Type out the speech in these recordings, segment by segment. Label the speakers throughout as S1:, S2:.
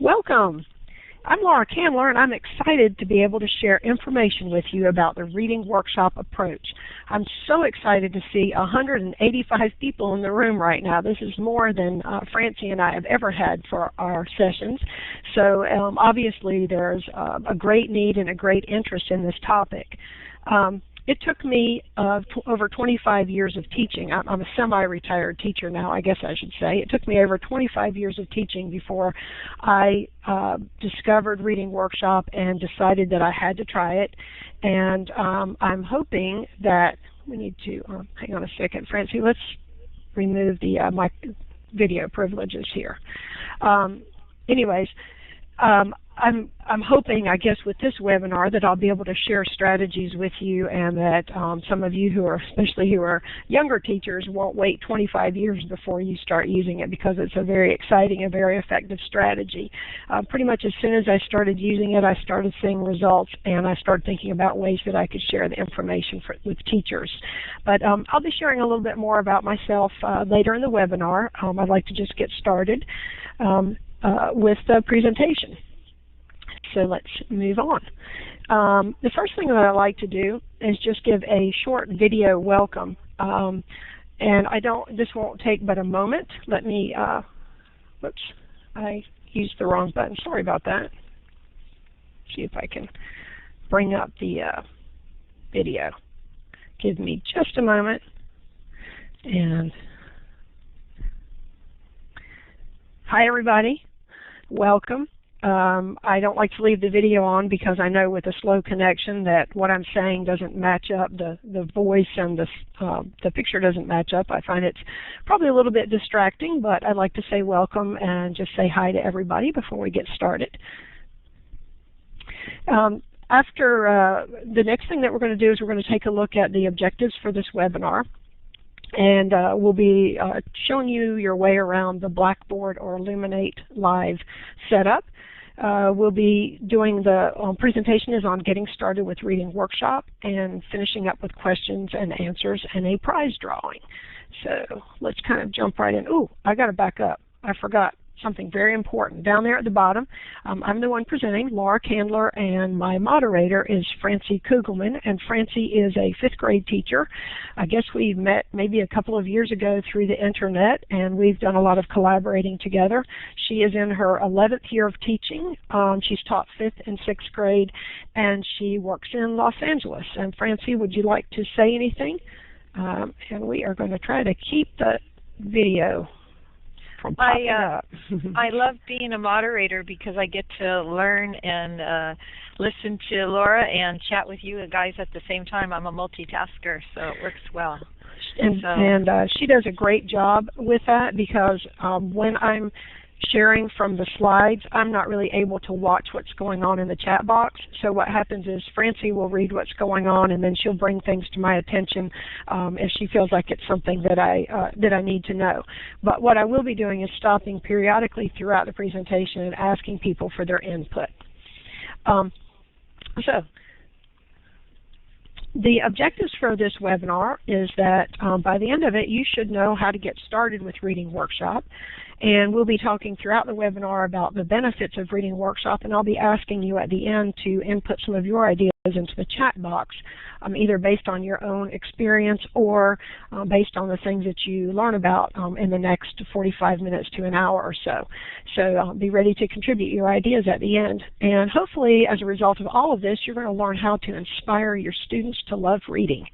S1: Welcome. I'm Laura Candler, and I'm excited to be able to share information with you about the reading workshop approach. I'm so excited to see 185 people in the room right now. This is more than Francie and I have ever had for our sessions. So obviously there's a great need and a great interest in this topic. It took me over 25 years of teaching. I'm a semi-retired teacher now, I guess I should say. It took me over 25 years of teaching before I discovered Reading Workshop and decided that I had to try it. And I'm hoping that we need to, hang on a second, Francie, let's remove the my video privileges here. I'm hoping, I guess, with this webinar that I'll be able to share strategies with you, and that some of you who are, especially who are younger teachers, won't wait 25 years before you start using it, because it's a very exciting and very effective strategy. Pretty much as soon as I started using it, I started seeing results, and I started thinking about ways that I could share the information with teachers. But I'll be sharing a little bit more about myself later in the webinar. I'd like to just get started with the presentation. So let's move on. The first thing that I like to do is just give a short video welcome. And this won't take but a moment. Let me, whoops, I used the wrong button. Sorry about that. See if I can bring up the video. Give me just a moment. And hi, everybody. Welcome. I don't like to leave the video on because I know with a slow connection that what I'm saying doesn't match up. The voice and the picture doesn't match up. I find it's probably a little bit distracting, but I'd like to say welcome and just say hi to everybody before we get started. After the next thing that we're going to do is we're going to take a look at the objectives for this webinar. And we'll be showing you your way around the Blackboard or Illuminate Live setup. We'll be doing the presentation is on getting started with Reading Workshop, and finishing up with questions and answers and a prize drawing. So let's kind of jump right in. Ooh, I got to back up. I forgot something very important. Down there at the bottom, I'm the one presenting, Laura Candler, and my moderator is Francie Kugelman, and Francie is a 5th grade teacher. I guess we met maybe a couple of years ago through the internet, and we've done a lot of collaborating together. She is in her 11th year of teaching. She's taught 5th and 6th grade, and she works in Los Angeles. And Francie, would you like to say anything? And we are going to try to keep the video.
S2: I love being a moderator because I get to learn and listen to Laura and chat with you guys at the same time. I'm a multitasker, so it works well.
S1: And she does a great job with that, because when I'm sharing from the slides, I'm not really able to watch what's going on in the chat box. So what happens is Francie will read what's going on, and then she'll bring things to my attention if she feels like it's something that I need to know. But what I will be doing is stopping periodically throughout the presentation and asking people for their input. So the objectives for this webinar is that by the end of it, you should know how to get started with Reading Workshop. And we'll be talking throughout the webinar about the benefits of Reading Workshop, and I'll be asking you at the end to input some of your ideas into the chat box, either based on your own experience or based on the things that you learn about in the next 45 minutes to an hour or so. So be ready to contribute your ideas at the end. And hopefully, as a result of all of this, you're going to learn how to inspire your students to love reading.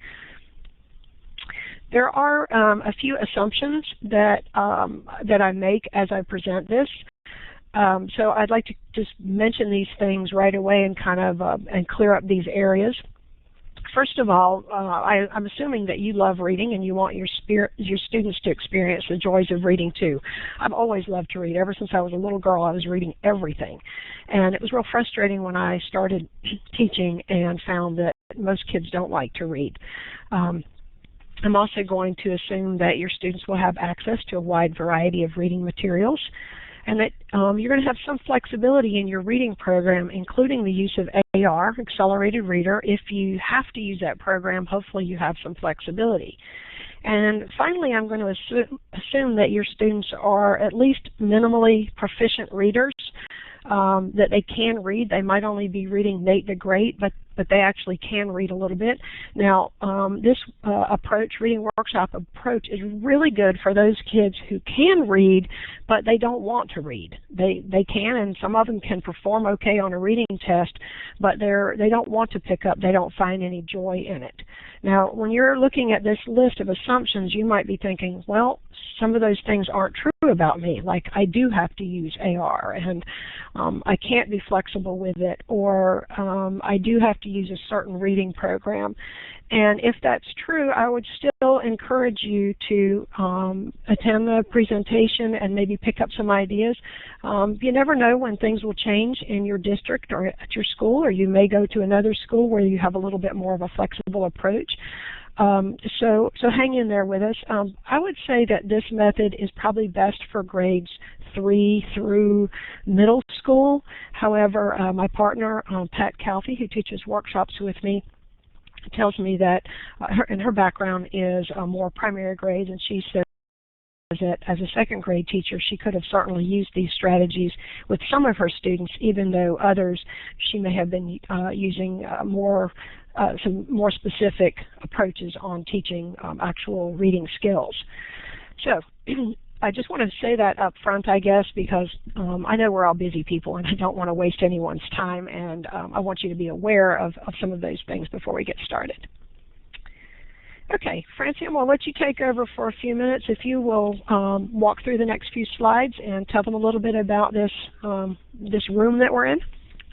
S1: There are a few assumptions that I make as I present this. So I'd like to just mention these things right away and kind of and clear up these areas. First of all, I'm assuming that you love reading and you want your students to experience the joys of reading too. I've always loved to read. Ever since I was a little girl, I was reading everything. And it was real frustrating when I started teaching and found that most kids don't like to read. I'm also going to assume that your students will have access to a wide variety of reading materials, and that you're going to have some flexibility in your reading program, including the use of AR, Accelerated Reader. If you have to use that program, hopefully you have some flexibility. And finally, I'm going to assume that your students are at least minimally proficient readers. that they can read. They might only be reading Nate the Great, but they actually can read a little bit. Now, this approach, reading workshop approach, is really good for those kids who can read, but they don't want to read. They can, and some of them can perform okay on a reading test, but they don't want to pick up. They don't find any joy in it. Now, when you're looking at this list of assumptions, you might be thinking, well, some of those things aren't true about me, like I do have to use AR, and I can't be flexible with it, or I do have to use a certain reading program. And if that's true, I would still encourage you to attend the presentation and maybe pick up some ideas. You never know when things will change in your district or at your school, or you may go to another school where you have a little bit more of a flexible approach. So hang in there with us. I would say that this method is probably best for grades 3 through middle school. However, my partner, Pat Calfee, who teaches workshops with me, tells me that her background is more primary grades, and she says that as a second grade teacher, she could have certainly used these strategies with some of her students, even though others she may have been using some more specific approaches on teaching actual reading skills. So I just want to say that up front, I guess, because I know we're all busy people and I don't want to waste anyone's time, and I want you to be aware of some of those things before we get started. Okay, Francie, I'm going to let you take over for a few minutes. If you will walk through the next few slides and tell them a little bit about this room that we're in.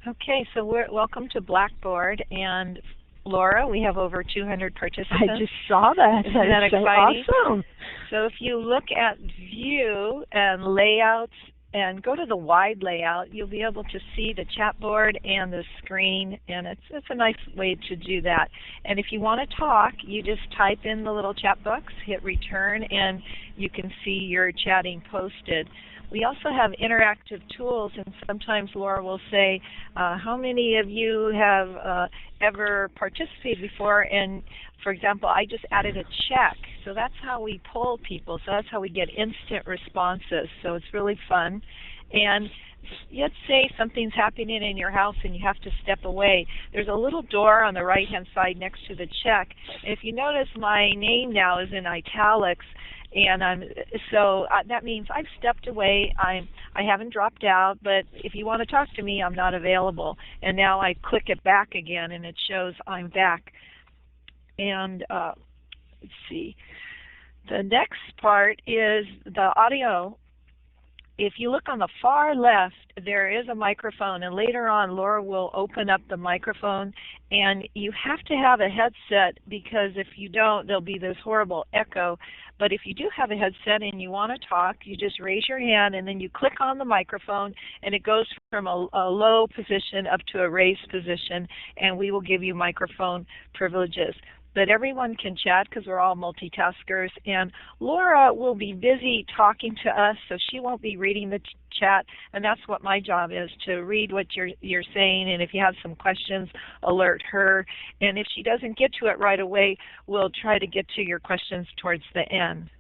S2: Okay, so welcome to Blackboard, and Laura, we have over 200 participants.
S1: I just saw that.
S2: Isn't that
S1: exciting?
S2: So
S1: awesome.
S2: So if you look at view and layouts and go to the wide layout, you'll be able to see the chat board and the screen, and it's a nice way to do that. And if you want to talk, you just type in the little chat box, hit return, and you can see your chatting posted. We also have interactive tools, and sometimes Laura will say, how many of you have ever participated before? And for example, I just added a check. So that's how we poll people. So that's how we get instant responses. So it's really fun. And let's say something's happening in your house and you have to step away. There's a little door on the right-hand side next to the check. And if you notice, my name now is in italics. And that means I've stepped away. I haven't dropped out, but if you want to talk to me, I'm not available. And now I click it back again, and it shows I'm back. And let's see. The next part is the audio. If you look on the far left, there is a microphone, and later on Laura will open up the microphone, and you have to have a headset, because if you don't, there'll be this horrible echo. But if you do have a headset and you want to talk, you just raise your hand and then you click on the microphone, and it goes from a low position up to a raised position, and we will give you microphone privileges. But everyone can chat because we're all multitaskers, and Laura will be busy talking to us, so she won't be reading the chat, and that's what my job is, to read what you're saying, and if you have some questions, alert her. And if she doesn't get to it right away, we'll try to get to your questions towards the end.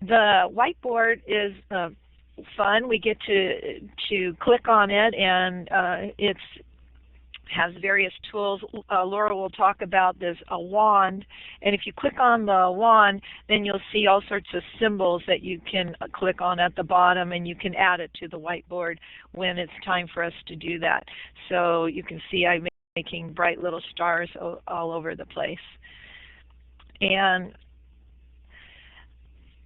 S2: The whiteboard is fun. We get to click on it, and it's has various tools. Laura will talk about this, a wand, and if you click on the wand, then you'll see all sorts of symbols that you can click on at the bottom, and you can add it to the whiteboard when it's time for us to do that. So you can see I'm making bright little stars all over the place. And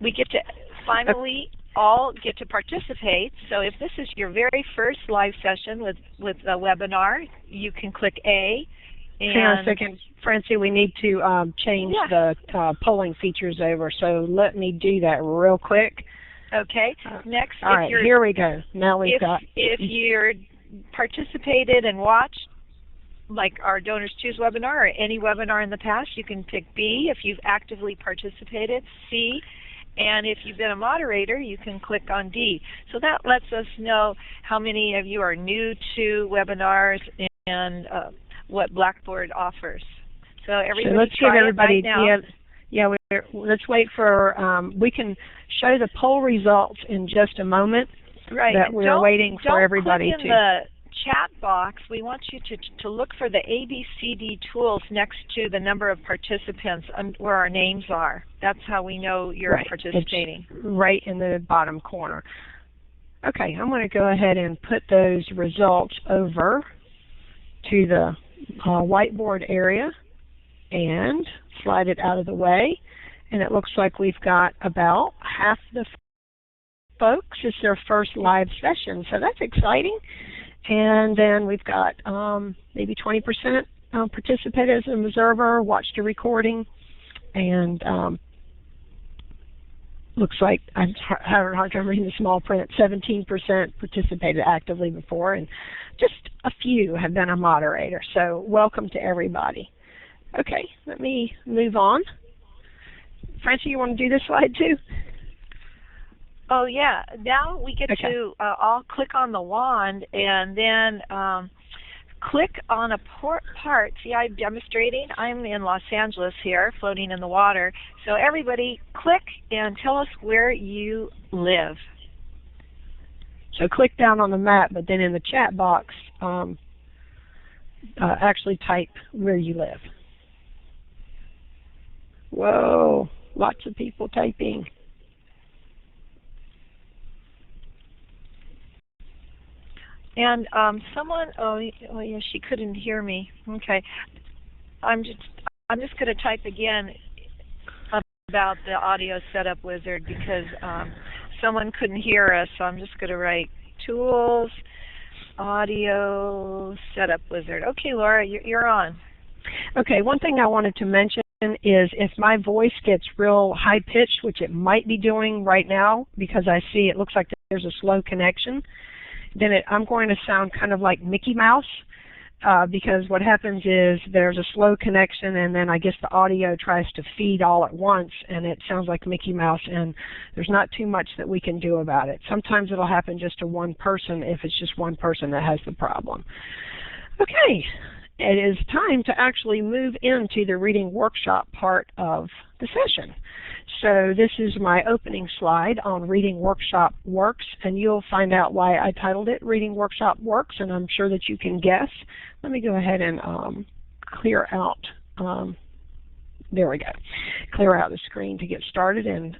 S2: we get to finally all get to participate. So if this is your very first live session with a webinar, you can click A. And
S1: hang on a second, Francie, we need to change the polling features over, so let me do that real quick.
S2: Okay. Next,
S1: all right, here we go. Now we've got.
S2: If you're participated and watched, like our Donors Choose webinar or any webinar in the past, you can pick B. If you've actively participated, C. And if you've been a moderator, you can click on D. So that lets us know how many of you are new to webinars and what Blackboard offers. So everybody,
S1: so let's give everybody
S2: it right now.
S1: Let's wait for, we can show the poll results in just a moment.
S2: Right.
S1: that we're waiting for everybody
S2: click in the chat box. We want you to look for the ABCD tools next to the number of participants where our names are. That's how we know you're participating.
S1: It's right in the bottom corner. Okay, I'm going to go ahead and put those results over to the whiteboard area and slide it out of the way. And it looks like we've got about half the folks. It's their first live session, so that's exciting. And then we've got maybe 20% participated as an observer, watched a recording, and looks like I'm having a hard time reading the small print. 17% participated actively before, and just a few have been a moderator. So welcome to everybody. Okay, let me move on. Francie, you want to do this slide too?
S2: Oh yeah. Now we get to all click on the wand and then click on a part. See, I'm demonstrating. I'm in Los Angeles here, floating in the water. So everybody click and tell us where you live.
S1: So click down on the map, but then in the chat box, actually type where you live. Whoa, lots of people typing.
S2: And someone, oh yeah, she couldn't hear me. Okay, I'm just going to type again about the audio setup wizard because someone couldn't hear us. So I'm just going to write tools, audio setup wizard. Okay, Laura, you're on.
S1: Okay, one thing I wanted to mention is if my voice gets real high pitched, which it might be doing right now because I see it looks like there's a slow connection, then I'm going to sound kind of like Mickey Mouse because what happens is there's a slow connection and then I guess the audio tries to feed all at once and it sounds like Mickey Mouse, and there's not too much that we can do about it. Sometimes it'll happen just to one person if it's just one person that has the problem. Okay, it is time to actually move into the reading workshop part of the session. So this is my opening slide on Reading Workshop Works, and you'll find out why I titled it Reading Workshop Works, and I'm sure that you can guess. Let me go ahead and clear out, there we go, clear out the screen to get started and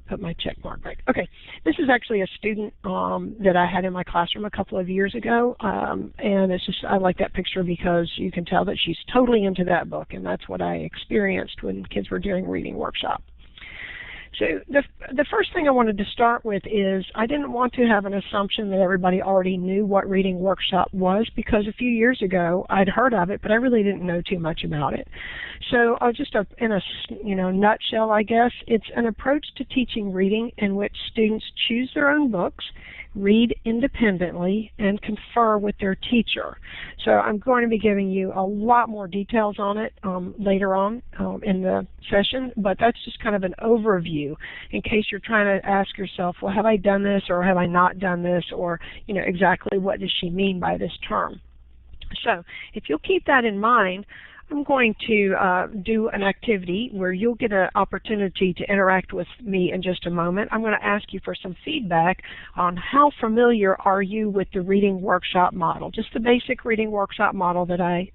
S1: put my check mark right. Okay, this is actually a student that I had in my classroom a couple of years ago, and it's just, I like that picture because you can tell that she's totally into that book, and that's what I experienced when kids were doing reading workshop. So the first thing I wanted to start with is I didn't want to have an assumption that everybody already knew what reading workshop was, because a few years ago I'd heard of it, but I really didn't know too much about it. So just in a nutshell, I guess, it's an approach to teaching reading in which students choose their own books, read independently, and confer with their teacher. So I'm going to be giving you a lot more details on it later on in the session, but that's just kind of an overview in case you're trying to ask yourself, well, have I done this or have I not done this, or exactly what does she mean by this term. So if you'll keep that in mind, I'm going to do an activity where you'll get an opportunity to interact with me in just a moment. I'm going to ask you for some feedback on how familiar are you with the reading workshop model, just the basic reading workshop model that I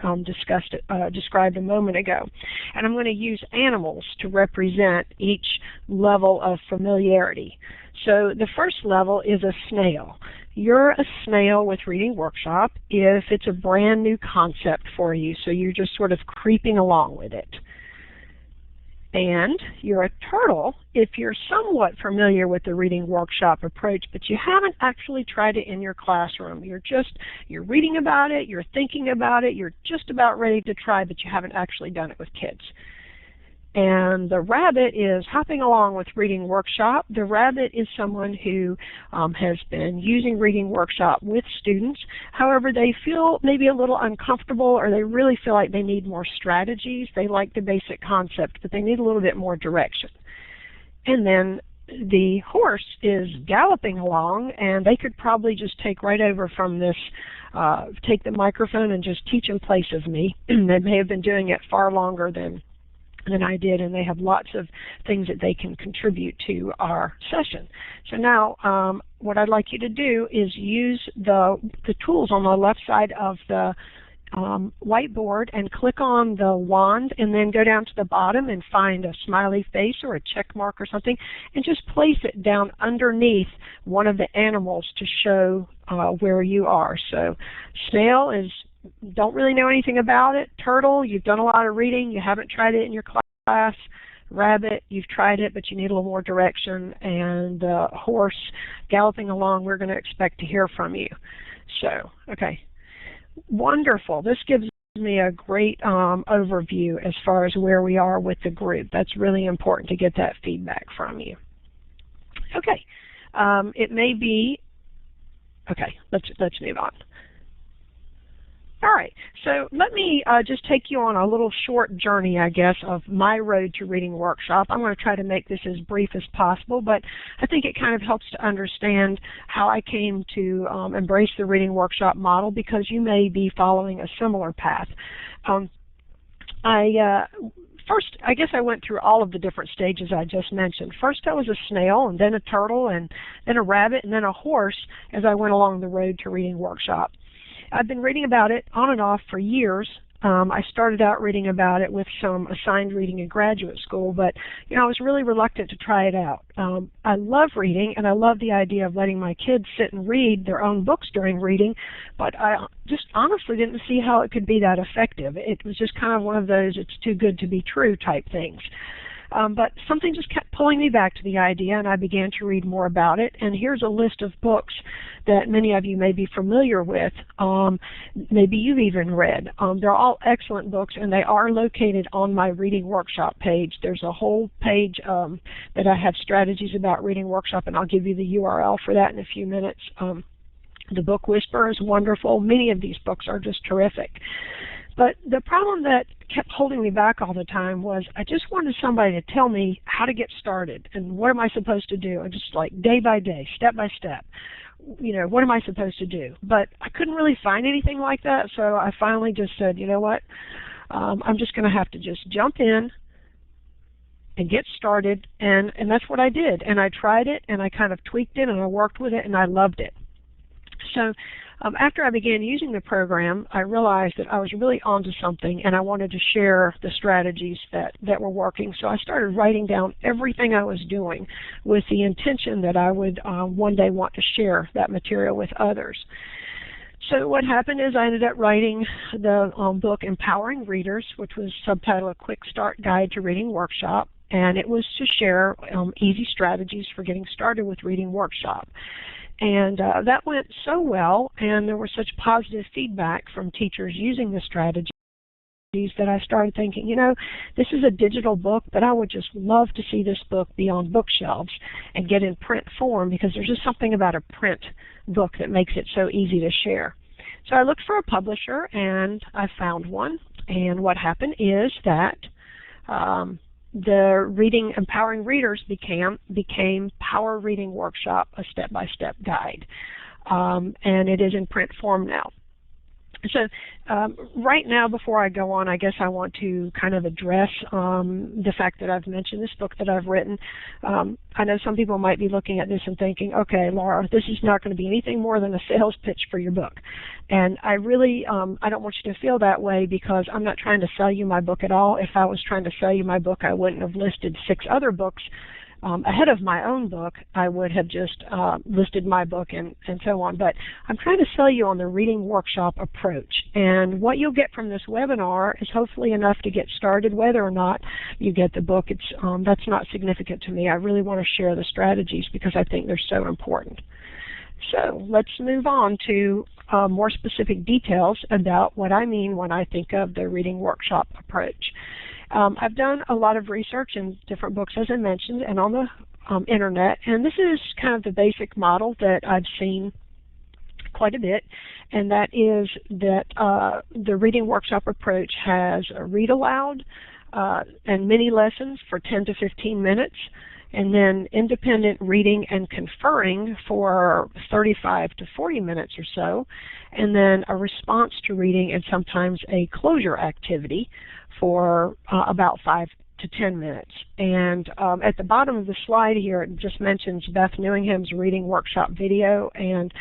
S1: described a moment ago. And I'm going to use animals to represent each level of familiarity. So the first level is a snail. You're a snail with Reading Workshop if it's a brand new concept for you, so you're just sort of creeping along with it. And you're a turtle if you're somewhat familiar with the Reading Workshop approach, but you haven't actually tried it in your classroom. You're reading about it, you're thinking about it, you're just about ready to try, but you haven't actually done it with kids. And the rabbit is hopping along with Reading Workshop. The rabbit is someone who has been using Reading Workshop with students. However, they feel maybe a little uncomfortable, or they really feel like they need more strategies. They like the basic concept, but they need a little bit more direction. And then the horse is galloping along, and they could probably just take right over from this, take the microphone and just teach in place of me. They may have been doing it far longer than than I did, and they have lots of things that they can contribute to our session. So now what I'd like you to do is use the tools on the left side of the whiteboard and click on the wand, and then go down to the bottom and find a smiley face or a check mark or something, and just place it down underneath one of the animals to show where you are. So snail is, don't really know anything about it. Turtle, you've done a lot of reading, you haven't tried it in your class. Rabbit, you've tried it, but you need a little more direction. And horse, galloping along, we're going to expect to hear from you. So, okay. Wonderful. This gives me a great overview as far as where we are with the group. That's really important to get that feedback from you. Okay. It may be, okay, let's move on. All right, so let me just take you on a little short journey, I guess, of my road to reading workshop. I'm going to try to make this as brief as possible, but I think it kind of helps to understand how I came to embrace the reading workshop model, because you may be following a similar path. First, I guess I went through all of the different stages I just mentioned. First I was a snail, and then a turtle, and then a rabbit, and then a horse as I went along the road to reading workshop. I've been reading about it on and off for years. I started out reading about it with some assigned reading in graduate school, but I was really reluctant to try it out. I love reading, and I love the idea of letting my kids sit and read their own books during reading, but I just honestly didn't see how it could be that effective. It was just kind of one of those it's too good to be true type things. But something just kept pulling me back to the idea, and I began to read more about it. And here's a list of books that many of you may be familiar with. Maybe you've even read. They're all excellent books, and they are located on my reading workshop page. There's a whole page that I have strategies about reading workshop, and I'll give you the URL for that in a few minutes. The Book Whisperer is wonderful. Many of these books are just terrific. But the problem that kept holding me back all the time was I just wanted somebody to tell me how to get started and what am I supposed to do, and just like day by day, step by step, what am I supposed to do? But I couldn't really find anything like that, so I finally just said, you know what, I'm just going to have to just jump in and get started, and that's what I did. And I tried it, and I kind of tweaked it, and I worked with it, and I loved it. So after I began using the program, I realized that I was really onto something, and I wanted to share the strategies that were working. So I started writing down everything I was doing with the intention that I would one day want to share that material with others. So what happened is I ended up writing the book Empowering Readers, which was subtitled A Quick Start Guide to Reading Workshop, and it was to share easy strategies for getting started with reading workshop. And that went so well, and there was such positive feedback from teachers using the strategies that I started thinking, this is a digital book, but I would just love to see this book be on bookshelves and get in print form, because there's just something about a print book that makes it so easy to share. So I looked for a publisher, and I found one. And what happened is that the Empowering Readers became Power Reading Workshop, a step-by-step guide. And it is in print form now. So right now, before I go on, I guess I want to kind of address the fact that I've mentioned this book that I've written. I know some people might be looking at this and thinking, okay, Laura, this is not going to be anything more than a sales pitch for your book. And I really, I don't want you to feel that way, because I'm not trying to sell you my book at all. If I was trying to sell you my book, I wouldn't have listed 6 other books ahead of my own book. I would have just listed my book and so on. But I'm trying to sell you on the reading workshop approach. And what you'll get from this webinar is hopefully enough to get started. Whether or not you get the book, that's not significant to me. I really want to share the strategies because I think they're so important. So let's move on to more specific details about what I mean when I think of the reading workshop approach. I've done a lot of research in different books, as I mentioned, and on the internet, and this is kind of the basic model that I've seen quite a bit, and that is that the reading workshop approach has a read aloud and mini lessons for 10 to 15 minutes, and then independent reading and conferring for 35 to 40 minutes or so, and then a response to reading and sometimes a closure activity for about 5 to 10 minutes. And at the bottom of the slide here, it just mentions Beth Newingham's reading workshop video, and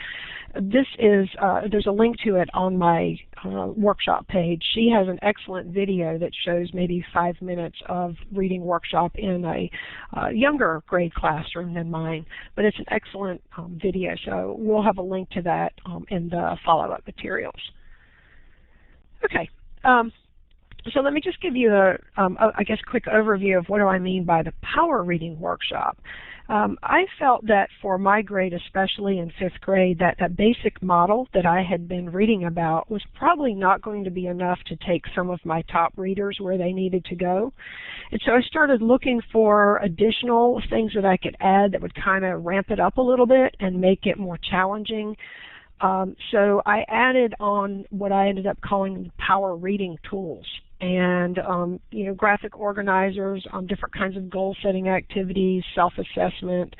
S1: this is, there's a link to it on my workshop page. She has an excellent video that shows maybe 5 minutes of reading workshop in a younger grade classroom than mine, but it's an excellent video, so we'll have a link to that in the follow-up materials. Okay. So let me just give you I guess, quick overview of what do I mean by the power reading workshop. I felt that for my grade, especially in 5th grade, that basic model that I had been reading about was probably not going to be enough to take some of my top readers where they needed to go. And so I started looking for additional things that I could add that would kind of ramp it up a little bit and make it more challenging. So I added on what I ended up calling power reading tools, and you know, graphic organizers, different kinds of goal-setting activities, self-assessment,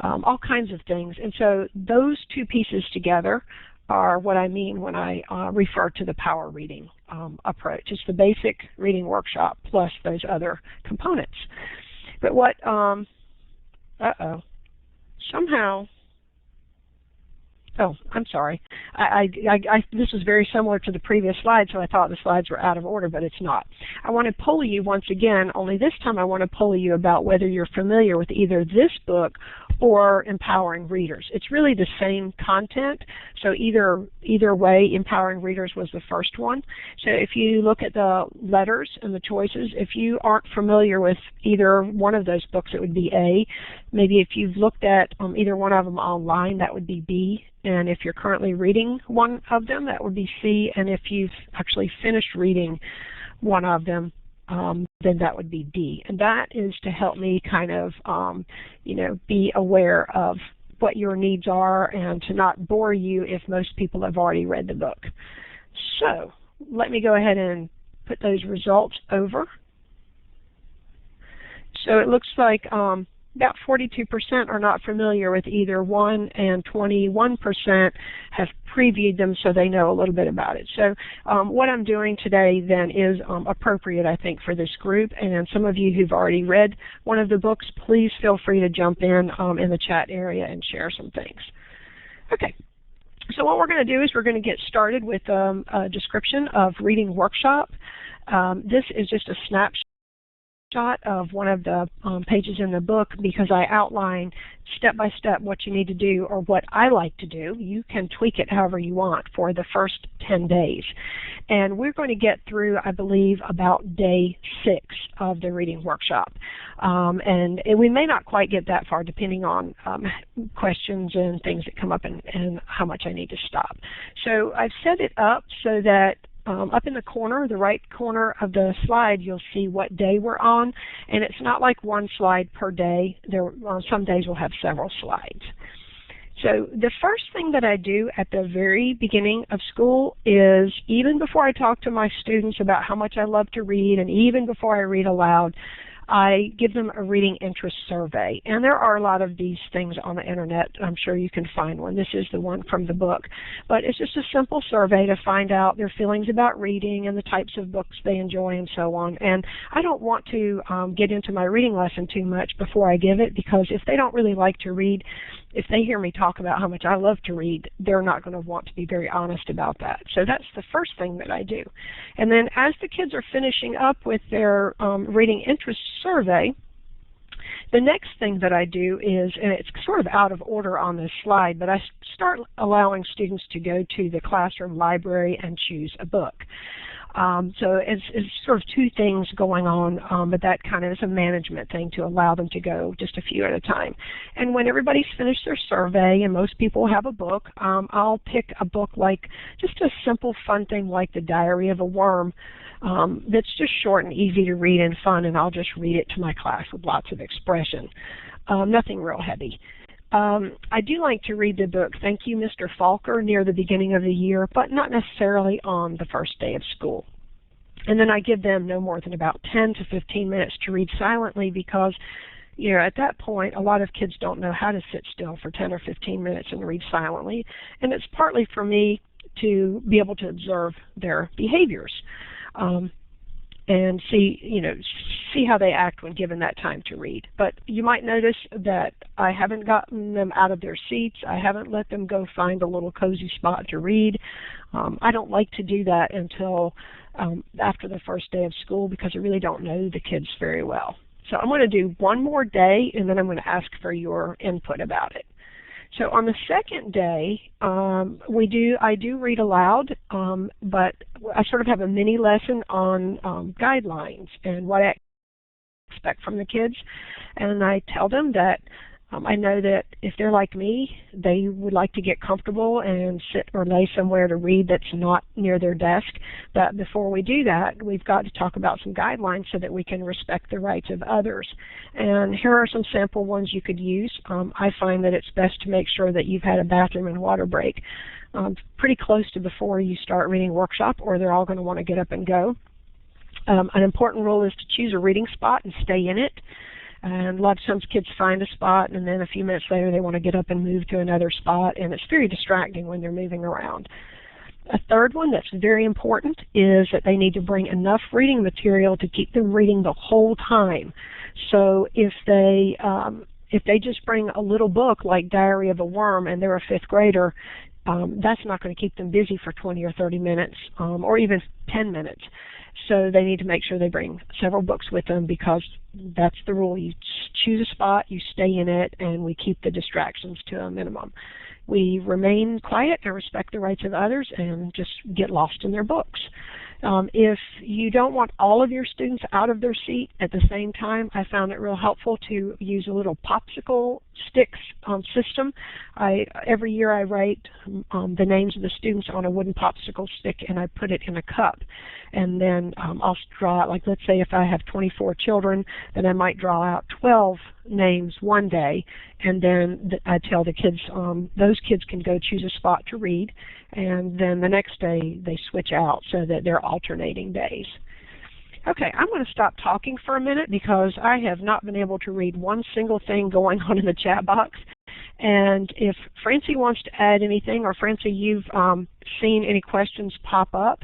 S1: all kinds of things. And so those two pieces together are what I mean when I refer to the power reading approach. It's the basic reading workshop plus those other components. But what, somehow, oh, I'm sorry. This was very similar to the previous slide, so I thought the slides were out of order, but it's not. I want to poll you once again, only this time I want to poll you about whether you're familiar with either this book or Empowering Readers. It's really the same content, so either way, Empowering Readers was the first one. So if you look at the letters and the choices, if you aren't familiar with either one of those books, it would be A. Maybe if you've looked at either one of them online, that would be B. And if you're currently reading one of them, that would be C. And if you've actually finished reading one of them, then that would be D. And that is to help me kind of, you know, be aware of what your needs are and to not bore you if most people have already read the book. So let me go ahead and put those results over. So it looks like about 42% are not familiar with either one, and 21% have previewed them so they know a little bit about it. So what I'm doing today then is appropriate, I think, for this group. And some of you who've already read one of the books, please feel free to jump in the chat area and share some things. Okay. So what we're going to do is we're going to get started with a description of reading workshop. This is just a snapshot of one of the pages in the book, because I outline step by step what you need to do, or what I like to do. You can tweak it however you want for the first 10 days. And we're going to get through, I believe, about day 6 of the reading workshop. And we may not quite get that far depending on questions and things that come up and how much I need to stop. So I've set it up so that up in the corner, the right corner of the slide, you'll see what day we're on, and it's not like one slide per day. Some days we'll have several slides. So the first thing that I do at the very beginning of school is, even before I talk to my students about how much I love to read, and even before I read aloud, I give them a reading interest survey. And there are a lot of these things on the internet. I'm sure you can find one. This is the one from the book. But it's just a simple survey to find out their feelings about reading and the types of books they enjoy and so on. And I don't want to get into my reading lesson too much before I give it, because if they don't really like to read, if they hear me talk about how much I love to read, they're not going to want to be very honest about that. So that's the first thing that I do. And then as the kids are finishing up with their reading interest survey, the next thing that I do is, and it's sort of out of order on this slide, but I start allowing students to go to the classroom library and choose a book. So it's sort of two things going on, but that kind of is a management thing to allow them to go just a few at a time. And when everybody's finished their survey and most people have a book, I'll pick a book like just a simple fun thing like The Diary of a Worm, that's just short and easy to read and fun, and I'll just read it to my class with lots of expression. Nothing real heavy. I do like to read the book Thank You, Mr. Falker near the beginning of the year, but not necessarily on the first day of school. And then I give them no more than about 10 to 15 minutes to read silently, because, you know, at that point, a lot of kids don't know how to sit still for 10 or 15 minutes and read silently. And it's partly for me to be able to observe their behaviors. and see how they act when given that time to read. But you might notice that I haven't gotten them out of their seats. I haven't let them go find a little cozy spot to read. I don't like to do that until after the first day of school, because I really don't know the kids very well. So I'm going to do one more day, and then I'm going to ask for your input about it. So on the second day, I do read aloud, but I sort of have a mini lesson on guidelines and what I expect from the kids. And I tell them that I know that if they're like me, they would like to get comfortable and sit or lay somewhere to read that's not near their desk. But before we do that, we've got to talk about some guidelines so that we can respect the rights of others. And here are some sample ones you could use. I find that it's best to make sure that you've had a bathroom and water break pretty close to before you start reading workshop, or they're all going to want to get up and go. An important rule is to choose a reading spot and stay in it. And a lot of times kids find a spot, and then a few minutes later they want to get up and move to another spot, and it's very distracting when they're moving around. A third one that's very important is that they need to bring enough reading material to keep them reading the whole time. So if they just bring a little book like Diary of a Worm and they're a 5th grader, that's not going to keep them busy for 20 or 30 minutes or even 10 minutes. So they need to make sure they bring several books with them, because that's the rule. You choose a spot, you stay in it, and we keep the distractions to a minimum. We remain quiet and respect the rights of others and just get lost in their books. If you don't want all of your students out of their seat at the same time, I found it real helpful to use a little popsicle sticks system. Every year I write the names of the students on a wooden popsicle stick, and I put it in a cup. And then I'll draw out, like, let's say if I have 24 children, then I might draw out 12 names one day, and then I tell the kids, those kids can go choose a spot to read, and then the next day they switch out so that they're alternating days. Okay, I'm going to stop talking for a minute because I have not been able to read one single thing going on in the chat box. And if Francie wants to add anything, or Francie, you've seen any questions pop up,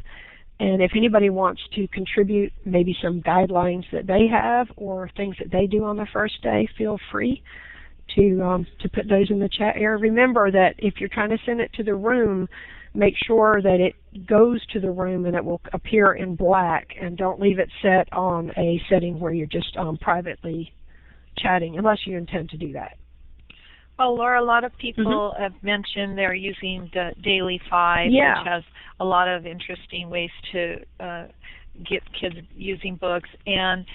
S1: and if anybody wants to contribute maybe some guidelines that they have or things that they do on the first day, feel free to put those in the chat area. Remember that if you're trying to send it to the room, make sure that it goes to the room and it will appear in black, and don't leave it set on a setting where you're just privately chatting, unless you intend to do that.
S2: Well, Laura, a lot of people have mentioned they're using the Daily 5, which has a lot of interesting ways to get kids using books. And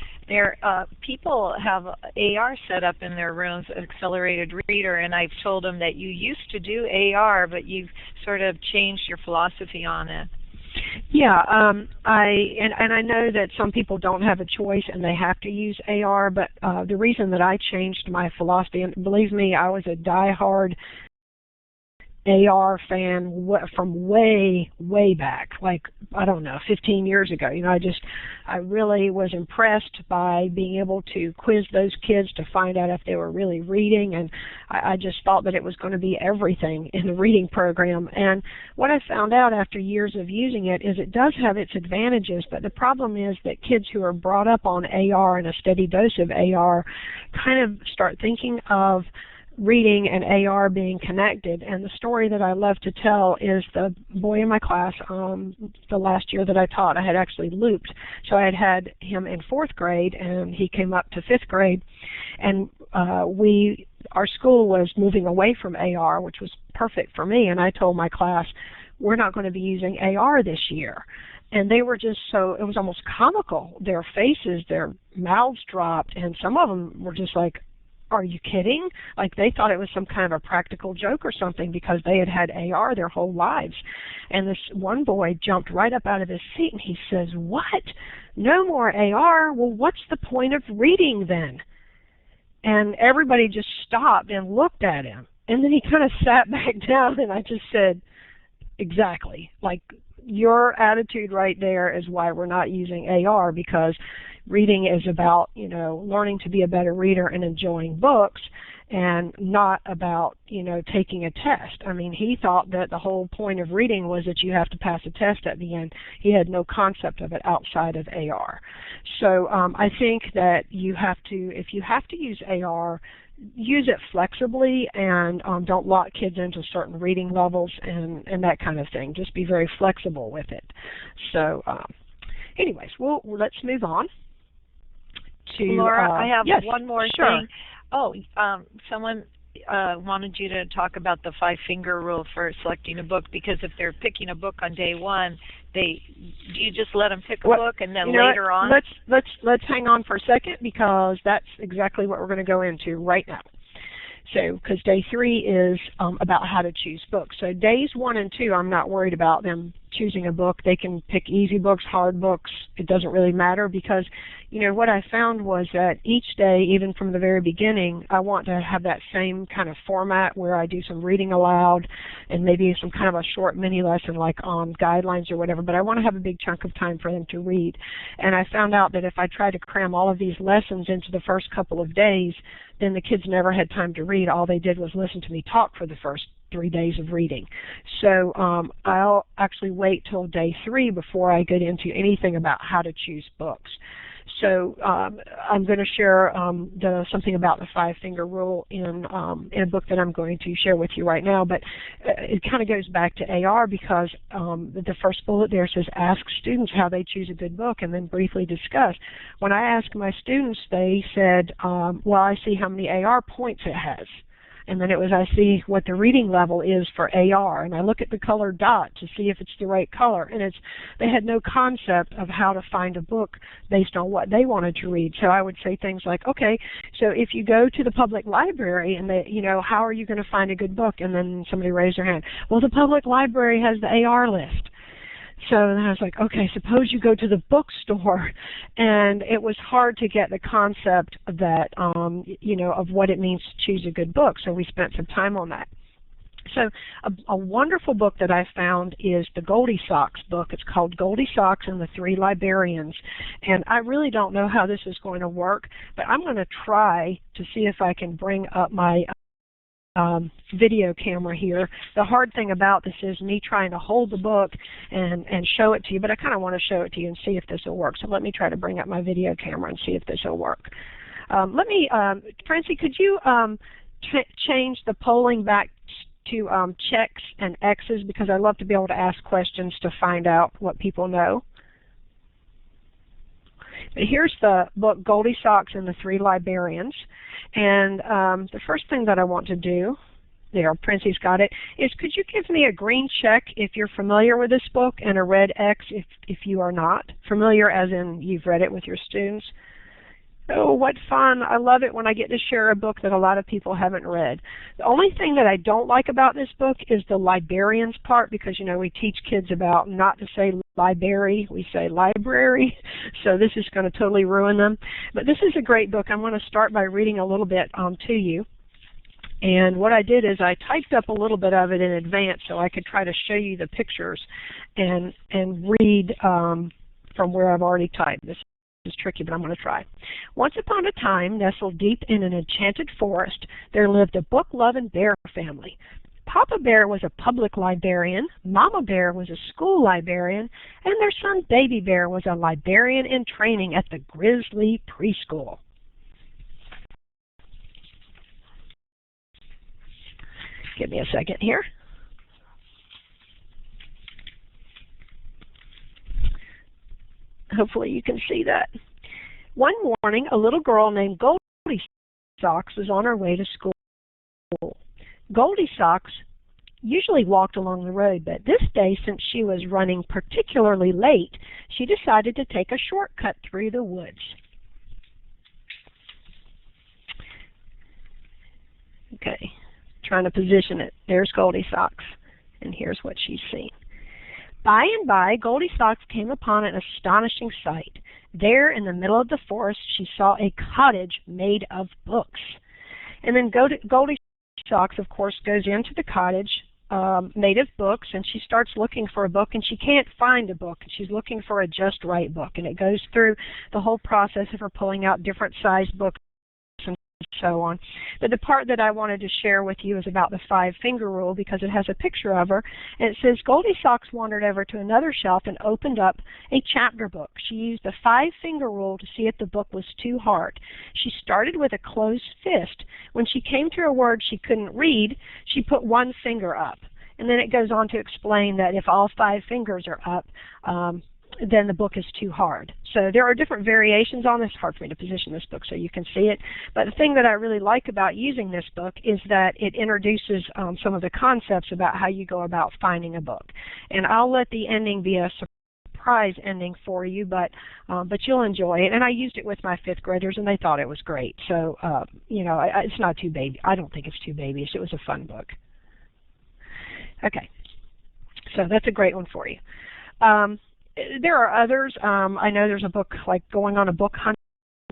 S2: people have AR set up in their rooms, accelerated reader, and I've told them that you used to do AR, but you've sort of changed your philosophy on it.
S1: Yeah, I know that some people don't have a choice and they have to use AR, but the reason that I changed my philosophy, and believe me, I was a diehard AR fan from way back, like, I don't know, 15 years ago. You know, I really was impressed by being able to quiz those kids to find out if they were really reading, and I just thought that it was going to be everything in the reading program. And what I found out after years of using it is it does have its advantages, but the problem is that kids who are brought up on AR and a steady dose of AR kind of start thinking of reading and AR being connected. And the story that I love to tell is the boy in my class, the last year that I taught, I had actually looped. So I had him in 4th grade, and he came up to 5th grade, and our school was moving away from AR, which was perfect for me, and I told my class, we're not going to be using AR this year. And they were just so, it was almost comical. Their faces, their mouths dropped, and some of them were just like, are you kidding? Like, they thought it was some kind of a practical joke or something, because they had had AR their whole lives. And this one boy jumped right up out of his seat and he says, what? No more AR? Well, what's the point of reading then? And everybody just stopped and looked at him. And then he kind of sat back down, and I just said, exactly. Like, your attitude right there is why we're not using AR, because reading is about, you know, learning to be a better reader and enjoying books. and not about, you know, taking a test. I mean, he thought that the whole point of reading was that you have to pass a test at the end. He had no concept of it outside of AR. So I think that you have to, if you have to use AR, use it flexibly, and don't lock kids into certain reading levels and that kind of thing. Just be very flexible with it. So anyways, let's move on to
S2: Laura. I have
S1: yes,
S2: one more
S1: sure.
S2: thing. Oh, someone wanted you to talk about the 5-finger rule for selecting a book, because if they're picking a book on day one, do you just let them pick a book and then later on?
S1: Let's hang on for a second, because that's exactly what we're going to go into right now. So, because day 3 is about how to choose books. So days 1 and 2, I'm not worried about them choosing a book. They can pick easy books, hard books. It doesn't really matter, because, you know, what I found was that each day, even from the very beginning, I want to have that same kind of format where I do some reading aloud and maybe some kind of a short mini lesson like on guidelines or whatever, but I want to have a big chunk of time for them to read. And I found out that if I tried to cram all of these lessons into the first couple of days, then the kids never had time to read. All they did was listen to me talk for the first 3 days of reading. So I'll actually wait till day 3 before I get into anything about how to choose books. So I'm going to share something about the 5-finger rule in a book that I'm going to share with you right now, but it kind of goes back to AR, because the first bullet there says ask students how they choose a good book and then briefly discuss. When I asked my students, they said, well, I see how many AR points it has. And then it was, I see what the reading level is for AR, and I look at the colored dot to see if it's the right color. And they had no concept of how to find a book based on what they wanted to read. So I would say things like, okay, so if you go to the public library and they, you know, how are you going to find a good book? And then somebody raised their hand. Well, the public library has the AR list. So then I was like, okay, suppose you go to the bookstore, and it was hard to get the concept of that, you know, of what it means to choose a good book. So we spent some time on that. So a wonderful book that I found is the Goldie Socks book. It's called Goldie Socks and the 3 Librarians. And I really don't know how this is going to work, but I'm going to try to see if I can bring up my video camera here. The hard thing about this is me trying to hold the book and show it to you, but I kind of want to show it to you and see if this will work. So let me try to bring up my video camera and see if this will work. Let me, Francie, could you change the polling back to checks and X's, because I love to be able to ask questions to find out what people know. But here's the book, Goldie Socks and the 3 Librarians. And the first thing that I want to do, there, Princey's got it, is could you give me a green check if you're familiar with this book, and a red X if you are not familiar, as in you've read it with your students? Oh, what fun. I love it when I get to share a book that a lot of people haven't read. The only thing that I don't like about this book is the librarians part, because, you know, we teach kids about not to say library, we say library. So this is going to totally ruin them. But this is a great book. I'm going to start by reading a little bit to you. And what I did is I typed up a little bit of it in advance so I could try to show you the pictures and read from where I've already typed. This is tricky, but I'm going to try. Once upon a time, nestled deep in an enchanted forest, there lived a book-loving bear family. Papa Bear was a public librarian, Mama Bear was a school librarian, and their son Baby Bear was a librarian in training at the Grizzly Preschool. Give me a second here. Hopefully you can see that. One morning, a little girl named Goldie Socks was on her way to school. Goldie Socks usually walked along the road, but this day, since she was running particularly late, she decided to take a shortcut through the woods. Okay, trying to position it. There's Goldie Socks, and here's what she's seen. By and by, Goldie Socks came upon an astonishing sight. There, in the middle of the forest, she saw a cottage made of books. And then Goldie Socks, of course, goes into the cottage made of books, and she starts looking for a book, and she can't find a book. She's looking for a just right book, and it goes through the whole process of her pulling out different sized books and so on. But the part that I wanted to share with you is about the 5-finger rule, because it has a picture of her, and it says, Goldie Socks wandered over to another shelf and opened up a chapter book. She used the 5-finger rule to see if the book was too hard. She started with a closed fist. When she came to a word she couldn't read, she put one finger up. And then it goes on to explain that if all 5 fingers are up, then the book is too hard. So there are different variations on this. It's hard for me to position this book so you can see it. But the thing that I really like about using this book is that it introduces some of the concepts about how you go about finding a book. And I'll let the ending be a surprise ending for you, but you'll enjoy it. And I used it with my 5th graders, and they thought it was great. So, you know, it's not too baby. I don't think it's too babyish. It was a fun book. Okay, so that's a great one for you. There are others. I know there's a book like Going on a Book Hunt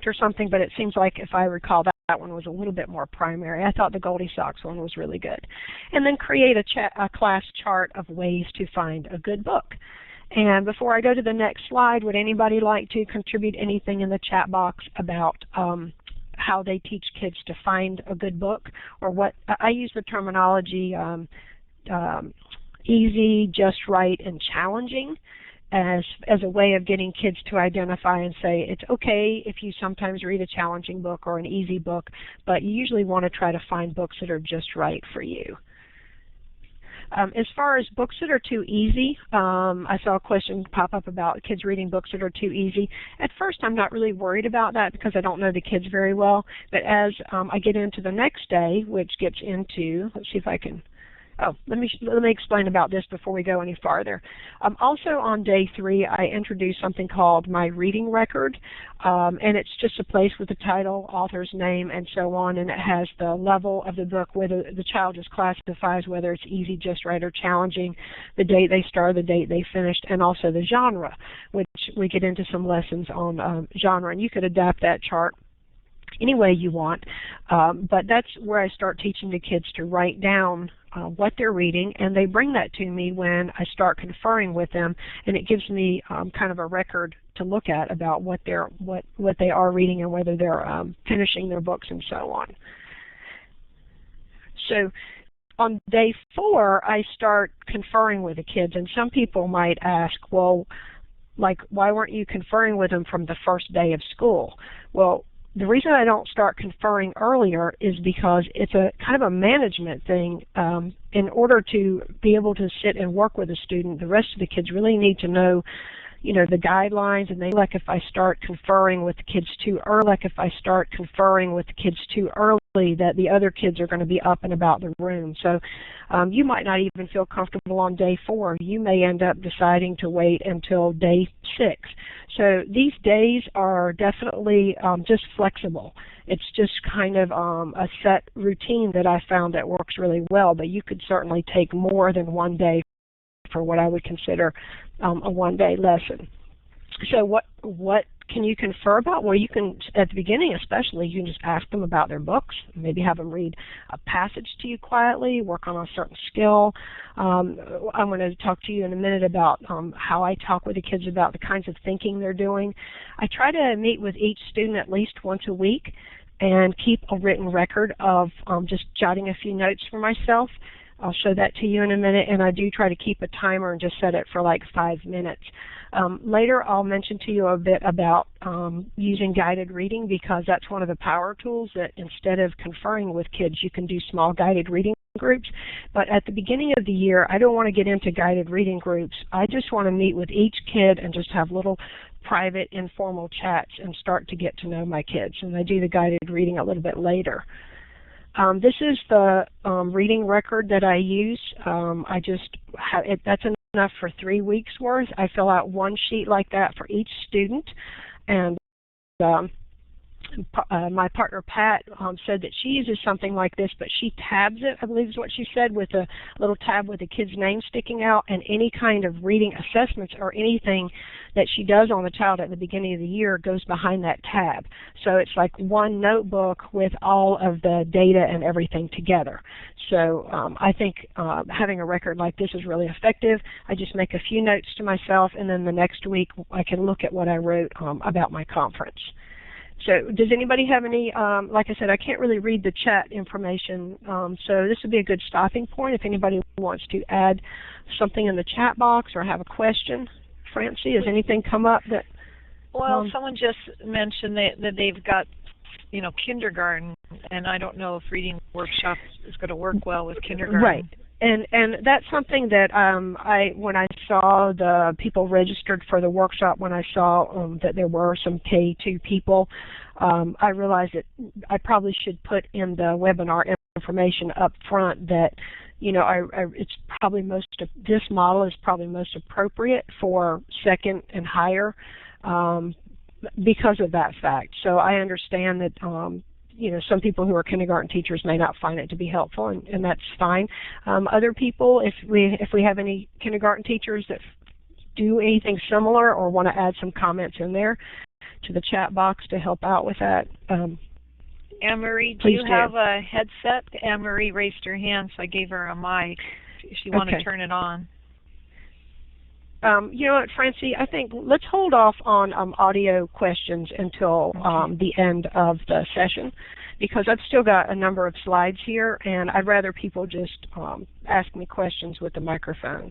S1: or something, but it seems like, if I recall, that one was a little bit more primary. I thought the Goldie Socks one was really good. And then create a class chart of ways to find a good book. And before I go to the next slide, would anybody like to contribute anything in the chat box about how they teach kids to find a good book? Or what I use the terminology easy, just right, and challenging as a way of getting kids to identify and say it's okay if you sometimes read a challenging book or an easy book, but you usually want to try to find books that are just right for you. As far as books that are too easy, I saw a question pop up about kids reading books that are too easy. At first, I'm not really worried about that because I don't know the kids very well, but as I get into the next day, which gets into, let's see if I can, let me explain about this before we go any farther. Also on day 3, I introduced something called my reading record, and it's just a place with the title, author's name, and so on, and it has the level of the book, whether the child just classifies whether it's easy, just right, or challenging, the date they started, the date they finished, and also the genre, which we get into some lessons on genre, and you could adapt that chart any way you want, but that's where I start teaching the kids to write down what they're reading, and they bring that to me when I start conferring with them, and it gives me kind of a record to look at about what they are reading and whether they're finishing their books and so on. So on day 4, I start conferring with the kids, and some people might ask, well, like, why weren't you conferring with them from the first day of school? Well, the reason I don't start conferring earlier is because it's a kind of a management thing. In order to be able to sit and work with a student, the rest of the kids really need to know, you know, the guidelines, and they like if I start conferring with the kids too early, that the other kids are going to be up and about the room. So you might not even feel comfortable on day 4. You may end up deciding to wait until day 6. So these days are definitely just flexible. It's just kind of a set routine that I found that works really well, but you could certainly take more than one day for what I would consider a one-day lesson. So what can you confer about? Well, you can, at the beginning especially, you can just ask them about their books, maybe have them read a passage to you quietly, work on a certain skill. I'm going to talk to you in a minute about how I talk with the kids about the kinds of thinking they're doing. I try to meet with each student at least once a week and keep a written record of just jotting a few notes for myself. I'll show that to you in a minute, and I do try to keep a timer and just set it for like 5 minutes. Later I'll mention to you a bit about using guided reading, because that's one of the power tools that instead of conferring with kids, you can do small guided reading groups. But at the beginning of the year, I don't want to get into guided reading groups. I just want to meet with each kid and just have little private informal chats and start to get to know my kids. And I do the guided reading a little bit later. This is the reading record that I use. I just have it, that's enough for 3 weeks worth. I fill out one sheet like that for each student, and my partner Pat said that she uses something like this, but she tabs it, I believe is what she said, with a little tab with the kid's name sticking out, and any kind of reading assessments or anything that she does on the child at the beginning of the year goes behind that tab. So it's like one notebook with all of the data and everything together. So I think having a record like this is really effective. I just make a few notes to myself, and then the next week I can look at what I wrote about my conference. So does anybody have any, like I said, I can't really read the chat information, so this would be a good stopping point if anybody wants to add something in the chat box or have a question. Francie, has anything come up that...
S2: Well, someone just mentioned that they've got, kindergarten, and I don't know if reading workshop is going to work well with kindergarten.
S1: Right. And that's something that when I saw the people registered for the workshop, when I saw that there were some K2 people, I realized that I probably should put in the webinar information up front that it's probably this model is probably most appropriate for second and higher because of that fact. So I understand that some people who are kindergarten teachers may not find it to be helpful, and that's fine. Other people, if we have any kindergarten teachers that do anything similar or want to add some comments in there to the chat box to help out with that,
S2: Anne-Marie, do you have a headset? Anne-Marie raised her hand, so I gave her a mic if you want to turn it on.
S1: You know what, Francie, I think let's hold off on audio questions until the end of the session, because I've still got a number of slides here, and I'd rather people just ask me questions with the microphone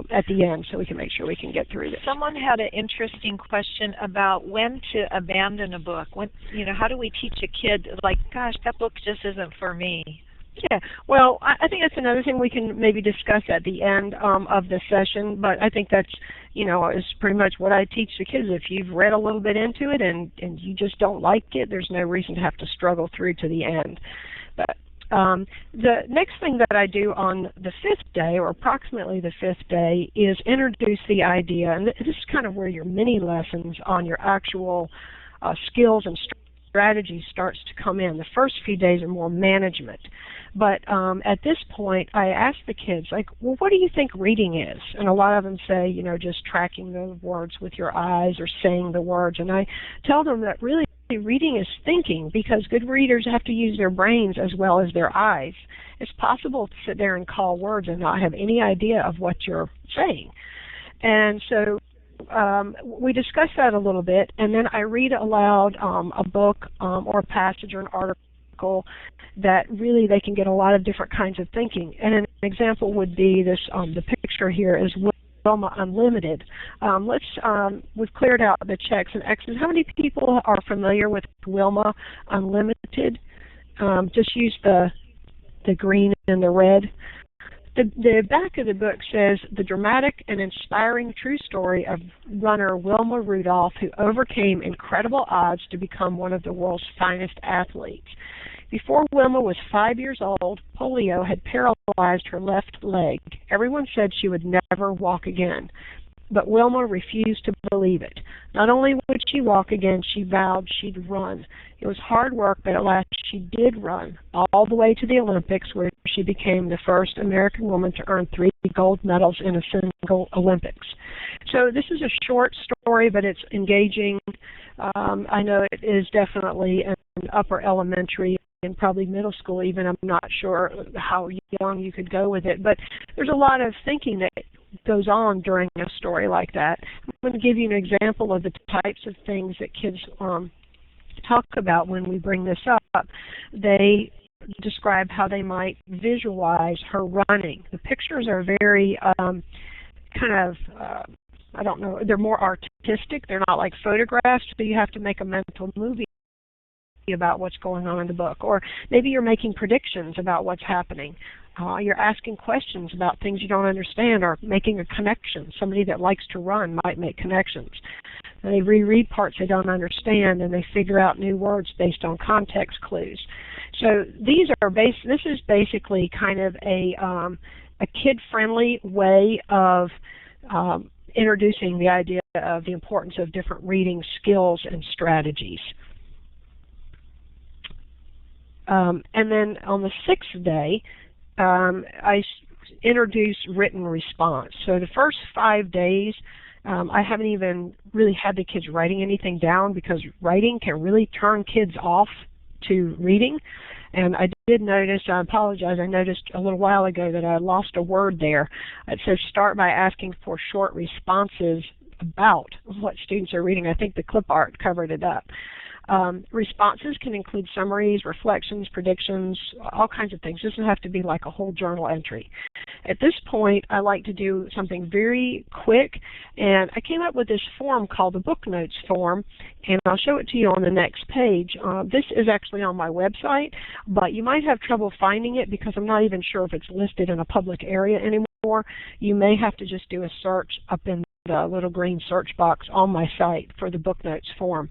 S1: at the end so we can make sure we can get through this.
S2: Someone had an interesting question about when to abandon a book. When, how do we teach a kid, like, gosh, that book just isn't for me?
S1: Yeah, well, I think that's another thing we can maybe discuss at the end of the session, but I think that's, is pretty much what I teach the kids. If you've read a little bit into it and you just don't like it, there's no reason to have to struggle through to the end. But the next thing that I do on the 5th day, or approximately the 5th day, is introduce the idea, and this is kind of where your mini lessons on your actual skills and strategy starts to come in. The first few days are more management. But at this point, I ask the kids, like, well, what do you think reading is? And a lot of them say, just tracking the words with your eyes or saying the words. And I tell them that really reading is thinking, because good readers have to use their brains as well as their eyes. It's possible to sit there and call words and not have any idea of what you're saying. And so we discuss that a little bit, and then I read aloud a book or a passage or an article that really they can get a lot of different kinds of thinking. And an example would be this, the picture here is Wilma Unlimited. We've cleared out the checks and X's. How many people are familiar with Wilma Unlimited? Just use the green and the red. The back of the book says, the dramatic and inspiring true story of runner Wilma Rudolph, who overcame incredible odds to become one of the world's finest athletes. Before Wilma was 5 years old, polio had paralyzed her left leg. Everyone said she would never walk again. But Wilma refused to believe it. Not only would she walk again, she vowed she'd run. It was hard work, but at last she did run, all the way to the Olympics, where she became the first American woman to earn 3 gold medals in a single Olympics. So this is a short story, but it's engaging. I know it is definitely an upper elementary and probably middle school even. I'm not sure how young you could go with it, but there's a lot of thinking that goes on during a story like that. I'm going to give you an example of the types of things that kids talk about when we bring this up. They describe how they might visualize her running. The pictures are very I don't know, they're more artistic. They're not like photographs, so you have to make a mental movie about what's going on in the book. Or maybe you're making predictions about what's happening. You're asking questions about things you don't understand, or making a connection. Somebody that likes to run might make connections. And they reread parts they don't understand, and they figure out new words based on context clues. So this is basically kind of a kid-friendly way of introducing the idea of the importance of different reading skills and strategies. And then on the 6th day, I introduce written response. So the first 5 days, I haven't even really had the kids writing anything down, because writing can really turn kids off to reading. And I did notice, I apologize, I noticed a little while ago that I lost a word there. It says start by asking for short responses about what students are reading. I think the clip art covered it up. Responses can include summaries, reflections, predictions, all kinds of things. It doesn't have to be like a whole journal entry. At this point, I like to do something very quick, and I came up with this form called the Book Notes form, and I'll show it to you on the next page. This is actually on my website, but you might have trouble finding it because I'm not even sure if it's listed in a public area anymore. You may have to just do a search up in the little green search box on my site for the Book Notes form.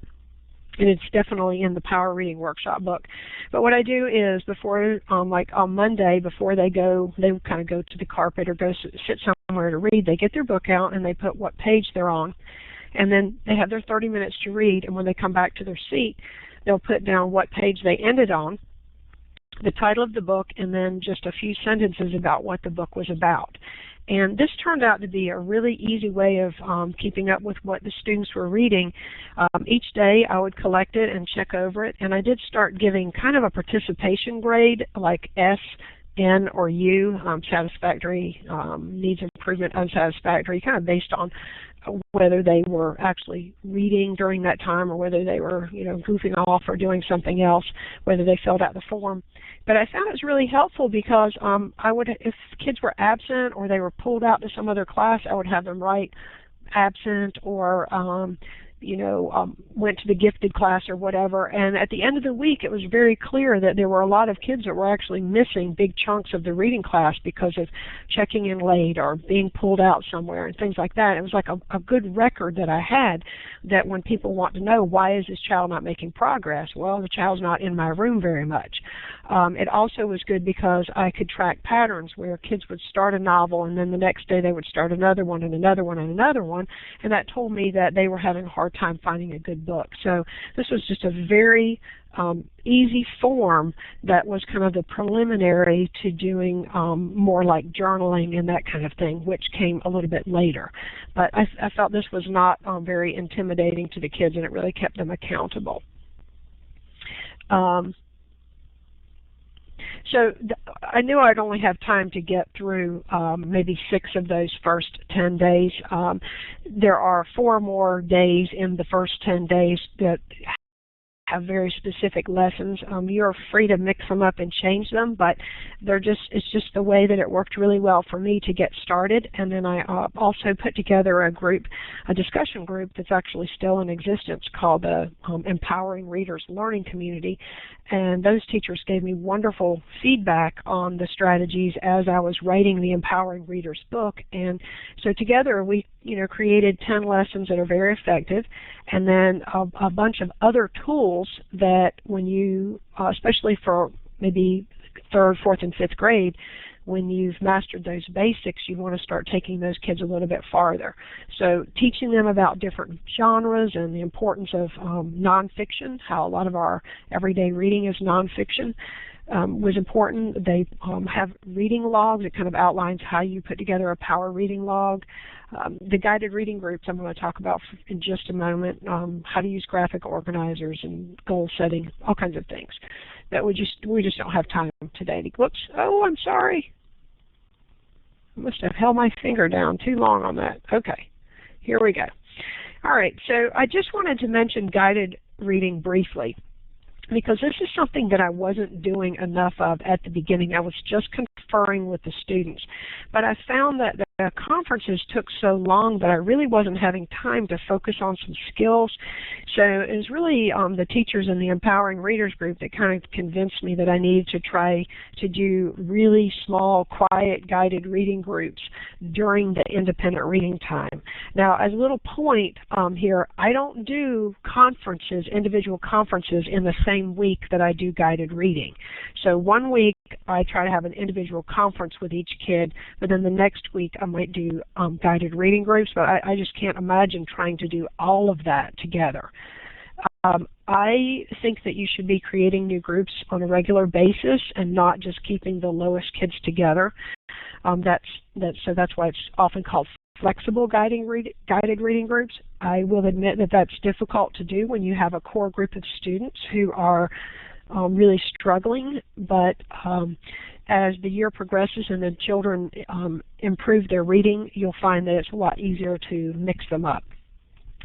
S1: And it's definitely in the Power Reading Workshop book. But what I do is before, like on Monday, before they kind of go to the carpet or go sit somewhere to read, they get their book out and they put what page they're on. And then they have their 30 minutes to read, and when they come back to their seat, they'll put down what page they ended on, the title of the book, and then just a few sentences about what the book was about. And this turned out to be a really easy way of keeping up with what the students were reading. Each day I would collect it and check over it, and I did start giving kind of a participation grade like S, N, or U, satisfactory, needs improvement, unsatisfactory, kind of based on whether they were actually reading during that time or whether they were, goofing off or doing something else, whether they filled out the form. But I found it was really helpful because if kids were absent or they were pulled out to some other class, I would have them write absent or went to the gifted class or whatever. And at the end of the week, it was very clear that there were a lot of kids that were actually missing big chunks of the reading class because of checking in late or being pulled out somewhere and things like that. It was like a good record that I had that when people want to know, why is this child not making progress? Well, the child's not in my room very much. It also was good because I could track patterns where kids would start a novel and then the next day they would start another one and another one and another one, and that told me that they were having a hard time finding a good book. So this was just a very easy form that was kind of the preliminary to doing more like journaling and that kind of thing, which came a little bit later. But I felt this was not very intimidating to the kids, and it really kept them accountable. So I knew I'd only have time to get through maybe 6 of those first 10 days. There are 4 more days in the first 10 days that have very specific lessons. You're free to mix them up and change them, but it's just the way that it worked really well for me to get started. And then I also put together a discussion group that's actually still in existence called the Empowering Readers Learning Community. And those teachers gave me wonderful feedback on the strategies as I was writing the Empowering Readers book. And so together we created 10 lessons that are very effective, and then a bunch of other tools that when you, especially for maybe 3rd, 4th, and 5th grade, when you've mastered those basics, you want to start taking those kids a little bit farther. So teaching them about different genres and the importance of nonfiction, how a lot of our everyday reading is nonfiction, was important. They have reading logs. It kind of outlines how you put together a power reading log. The guided reading groups I'm going to talk about in just a moment, how to use graphic organizers and goal setting, all kinds of things. That we just don't have time today. Whoops, oh, I'm sorry. I must have held my finger down too long on that. Okay, here we go. All right, so I just wanted to mention guided reading briefly, because this is something that I wasn't doing enough of at the beginning. I was just conferring with the students. But I found that the conferences took so long that I really wasn't having time to focus on some skills. So it was really the teachers in the Empowering Readers group that kind of convinced me that I needed to try to do really small, quiet, guided reading groups during the independent reading time. Now, as a little point here, I don't do conferences, individual conferences, in the same week that I do guided reading. So one week I try to have an individual conference with each kid, but then the next week I might do guided reading groups, but I just can't imagine trying to do all of that together. I think that you should be creating new groups on a regular basis and not just keeping the lowest kids together. So that's why it's often called flexible guided reading groups. I will admit that that's difficult to do when you have a core group of students who are really struggling, but as the year progresses and the children improve their reading, you'll find that it's a lot easier to mix them up.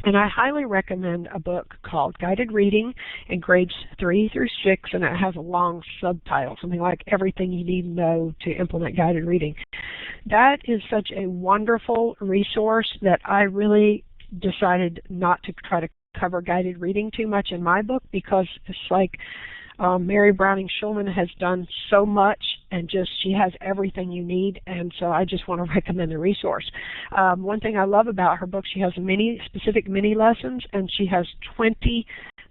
S1: And I highly recommend a book called Guided Reading in grades 3 through 6, and it has a long subtitle, something like Everything You Need to Know to Implement Guided Reading. That is such a wonderful resource that I really decided not to try to cover guided reading too much in my book, because it's like Mary Browning Schulman has done so much, and she has everything you need, and so I just want to recommend the resource. One thing I love about her book, she has specific mini lessons, and she has 20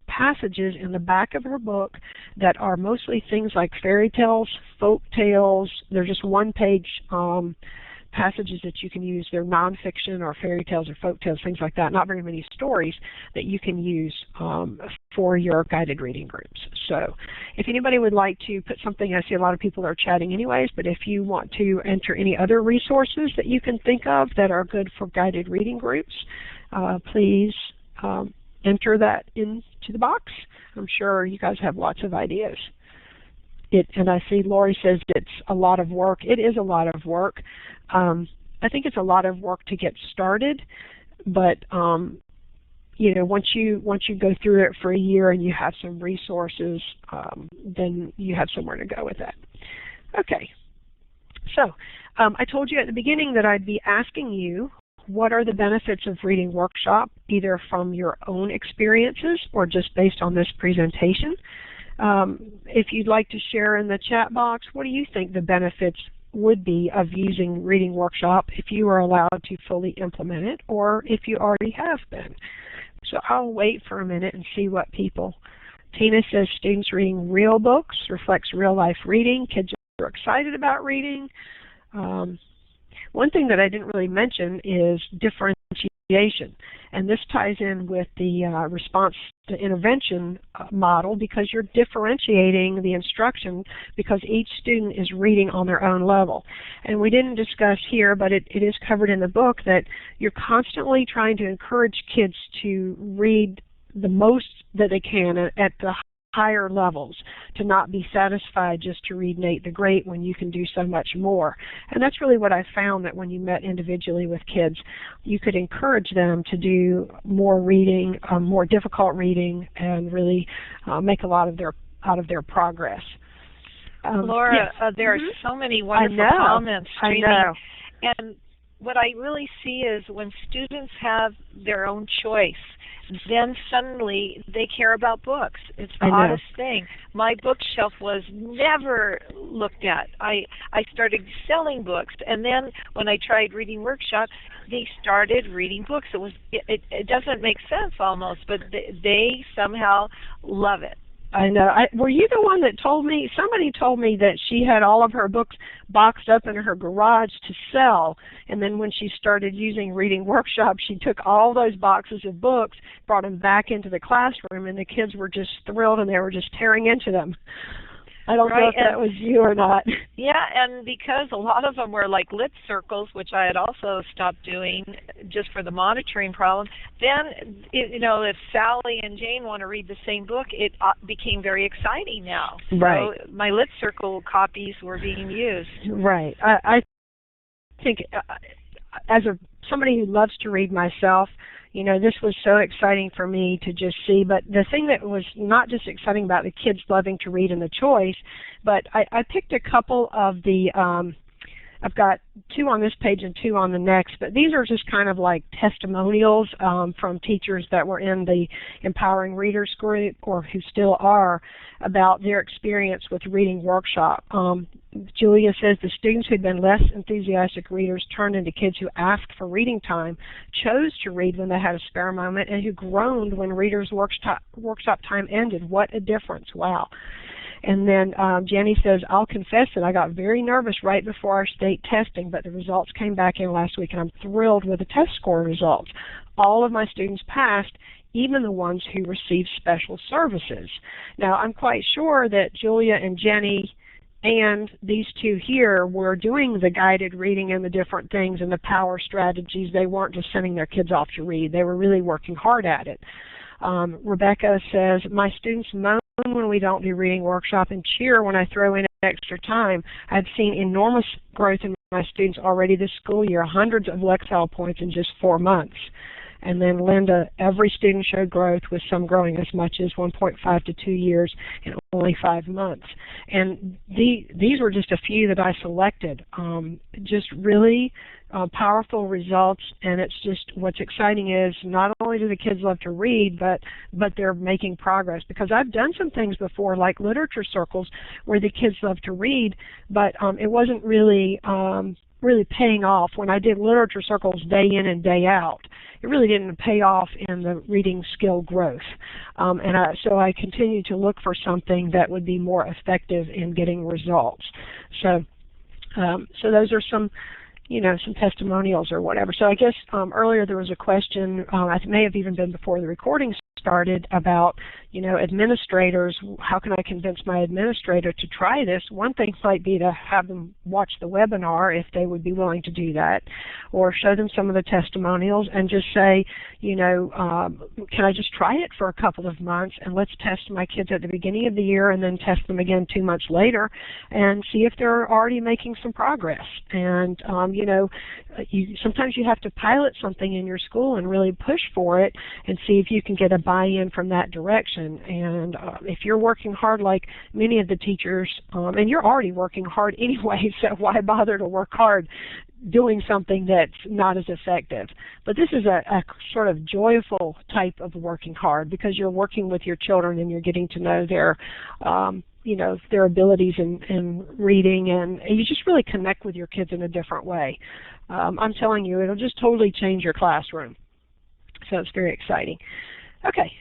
S1: passages in the back of her book that are mostly things like fairy tales, folk tales. They're just one-page passages that you can use. They're nonfiction or fairy tales or folk tales, things like that. Not very many stories that you can use for your guided reading groups. So if anybody would like to put something, I see a lot of people are chatting anyways, but if you want to enter any other resources that you can think of that are good for guided reading groups, please enter that into the box. I'm sure you guys have lots of ideas. And I see Lori says it's a lot of work. It is a lot of work. I think it's a lot of work to get started, but you know, once you go through it for a year and you have some resources, then you have somewhere to go with that. Okay, so I told you at the beginning that I'd be asking you what are the benefits of Reading Workshop, either from your own experiences or just based on this presentation. If you'd like to share in the chat box, what do you think the benefits would be of using Reading Workshop if you are allowed to fully implement it, or if you already have been? So I'll wait for a minute and see what people. Tina says students reading real books reflects real life reading. Kids are excited about reading. One thing that I didn't really mention is differentiation, and this ties in with the response to intervention model, because you're differentiating the instruction because each student is reading on their own level. And we didn't discuss here, but it is covered in the book, that you're constantly trying to encourage kids to read the most that they can at the higher levels, to not be satisfied just to read Nate the Great when you can do so much more. And that's really what I found, that when you met individually with kids, you could encourage them to do more reading, more difficult reading, and really make a lot of out of their progress.
S2: Laura,
S1: yes.
S2: There are so many wonderful comments streaming.
S1: I know.
S2: And what I really see is when students have their own choice, then suddenly they care about books. It's the oddest thing. My bookshelf was never looked at. I started selling books, and then when I tried Reading Workshop, they started reading books. It doesn't make sense almost, but they somehow love it.
S1: I know. Were you the one that told me? Somebody told me that she had all of her books boxed up in her garage to sell, and then when she started using Reading Workshop, she took all those boxes of books, brought them back into the classroom, and the kids were just thrilled, and they were just tearing into them. I don't know if that was you or not.
S2: Yeah, and because a lot of them were like lit circles, which I had also stopped doing just for the monitoring problem, then, you know, if Sally and Jane want to read the same book, it became very exciting now.
S1: Right.
S2: So my lit circle copies were being used.
S1: Right. I think as somebody who loves to read myself, you know, this was so exciting for me to just see. But the thing that was not just exciting about the kids loving to read and the choice, but I picked a couple of the, I've got 2 on this page and 2 on the next, but these are just kind of like testimonials from teachers that were in the Empowering Readers group, or who still are, about their experience with Reading Workshop. Julia says the students who had been less enthusiastic readers turned into kids who asked for reading time, chose to read when they had a spare moment, and who groaned when Readers Workshop time ended. What a difference. Wow. And then Jenny says, I'll confess that I got very nervous right before our state testing, but the results came back in last week, and I'm thrilled with the test score results. All of my students passed, even the ones who received special services. Now, I'm quite sure that Julia and Jenny and these 2 here were doing the guided reading and the different things and the power strategies. They weren't just sending their kids off to read. They were really working hard at it. Rebecca says, my students moan when we don't do Reading Workshop and cheer when I throw in extra time. I've seen enormous growth in my students already this school year, hundreds of Lexile points in just 4 months. And then Linda, every student showed growth, with some growing as much as 1.5 to 2 years in only 5 months. And these were just a few that I selected. Just really powerful results, and it's just, what's exciting is not only do the kids love to read, but they're making progress. Because I've done some things before, like literature circles, where the kids love to read, but it wasn't really paying off. When I did literature circles day in and day out, it really didn't pay off in the reading skill growth. So I continue to look for something that would be more effective in getting results. So those are some testimonials or whatever. So I guess earlier there was a question, it may have even been before the recording started, about administrators. How can I convince my administrator to try this? One thing might be to have them watch the webinar if they would be willing to do that, or show them some of the testimonials and just say, can I just try it for a couple of months, and let's test my kids at the beginning of the year and then test them again 2 months later and see if they're already making some progress. And sometimes you have to pilot something in your school and really push for it and see if you can get a buy-in from that direction. And if you're working hard like many of the teachers, and you're already working hard anyway, so why bother to work hard doing something that's not as effective? But this is a sort of joyful type of working hard, because you're working with your children and you're getting to know their their abilities in reading, and you just really connect with your kids in a different way. I'm telling you, it'll just totally change your classroom. So it's very exciting. Okay.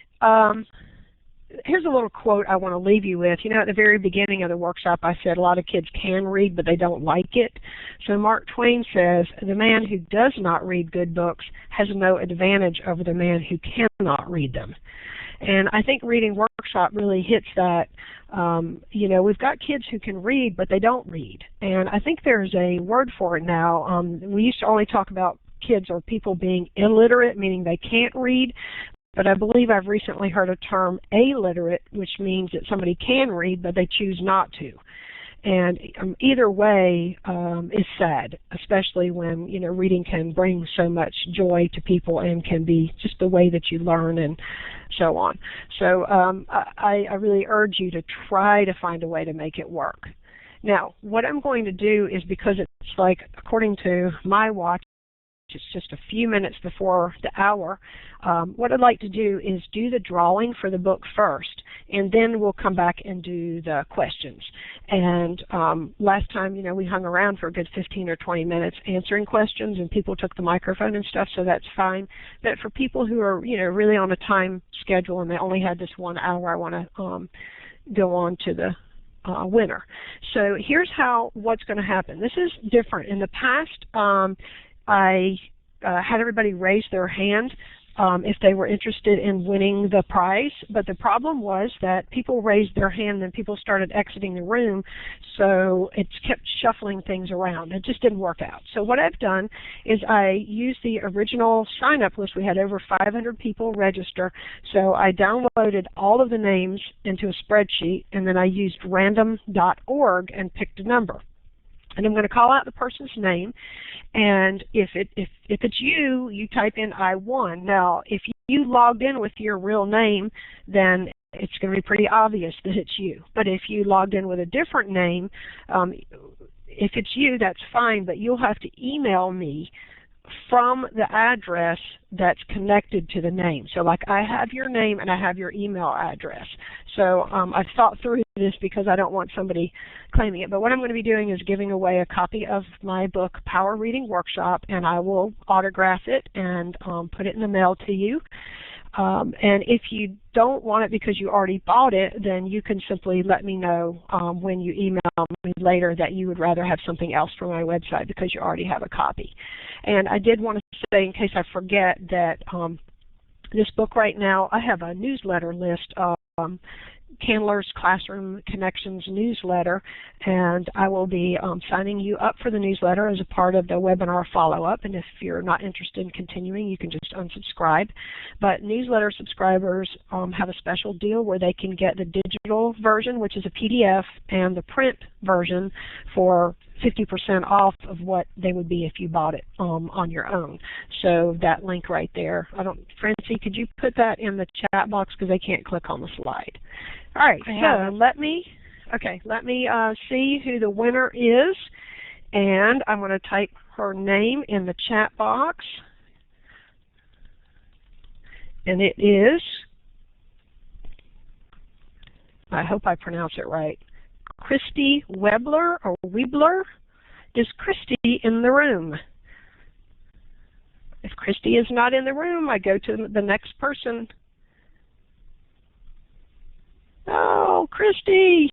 S1: Here's a little quote I want to leave you with. At the very beginning of the workshop, I said a lot of kids can read, but they don't like it. So Mark Twain says, the man who does not read good books has no advantage over the man who cannot read them. And I think Reading Workshop really hits that. We've got kids who can read, but they don't read. And I think there's a word for it now. We used to only talk about kids or people being illiterate, meaning they can't read. But I believe I've recently heard a term alliterate, which means that somebody can read, but they choose not to. And either way is sad, especially when reading can bring so much joy to people and can be just the way that you learn and so on. So I really urge you to try to find a way to make it work. Now, what I'm going to do is, because it's like, according to my watch, it's just a few minutes before the hour, what I'd like to do is do the drawing for the book first, and then we'll come back and do the questions. And last time, we hung around for a good 15 or 20 minutes answering questions, and people took the microphone and stuff, so that's fine. But for people who are, really on a time schedule and they only had this 1 hour, I want to go on to the winner. So here's what's going to happen. This is different. In the past, I had everybody raise their hand if they were interested in winning the prize, but the problem was that people raised their hand and people started exiting the room, so it kept shuffling things around. It just didn't work out. So what I've done is I used the original sign-up list. We had over 500 people register, so I downloaded all of the names into a spreadsheet, and then I used random.org and picked a number. And I'm going to call out the person's name, and if it's you, you type in I won. Now, if you logged in with your real name, then it's going to be pretty obvious that it's you. But if you logged in with a different name, if it's you, that's fine, but you'll have to email me from the address that's connected to the name. So like, I have your name and I have your email address. So I've thought through this because I don't want somebody claiming it. But what I'm going to be doing is giving away a copy of my book, Power Reading Workshop, and I will autograph it and put it in the mail to you. And if you don't want it because you already bought it, then you can simply let me know when you email me later that you would rather have something else from my website because you already have a copy. And I did want to say, in case I forget, that this book right now, I have a newsletter list of Candler's Classroom Connections newsletter, and I will be signing you up for the newsletter as a part of the webinar follow-up. And if you're not interested in continuing, you can just unsubscribe. But newsletter subscribers have a special deal where they can get the digital version, which is a PDF, and the print version for 50% off of what they would be if you bought it on your own. So that link right there. Francie, could you put that in the chat box because they can't click on the slide? All right, so let me see who the winner is, and I'm going to type her name in the chat box, and it is, I hope I pronounce it right, Christy Webler or Weebler. Is Christy in the room? If Christy is not in the room, I go to the next person. Oh, Christy,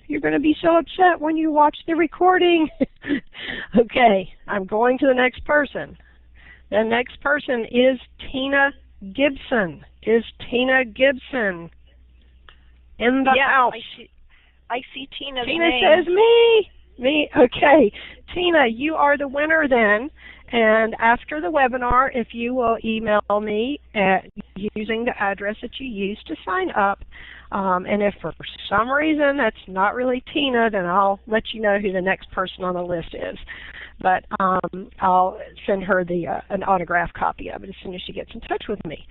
S1: you're going to be so upset when you watch the recording. Okay, I'm going to the next person. The next person is Tina Gibson. Is Tina Gibson in the house?
S2: I see Tina's
S1: Tina
S2: name.
S1: says me. Okay, Tina, you are the winner then. And after the webinar, if you will email me using the address that you used to sign up, and if for some reason that's not really Tina, then I'll let you know who the next person on the list is. But I'll send her an autographed copy of it as soon as she gets in touch with me.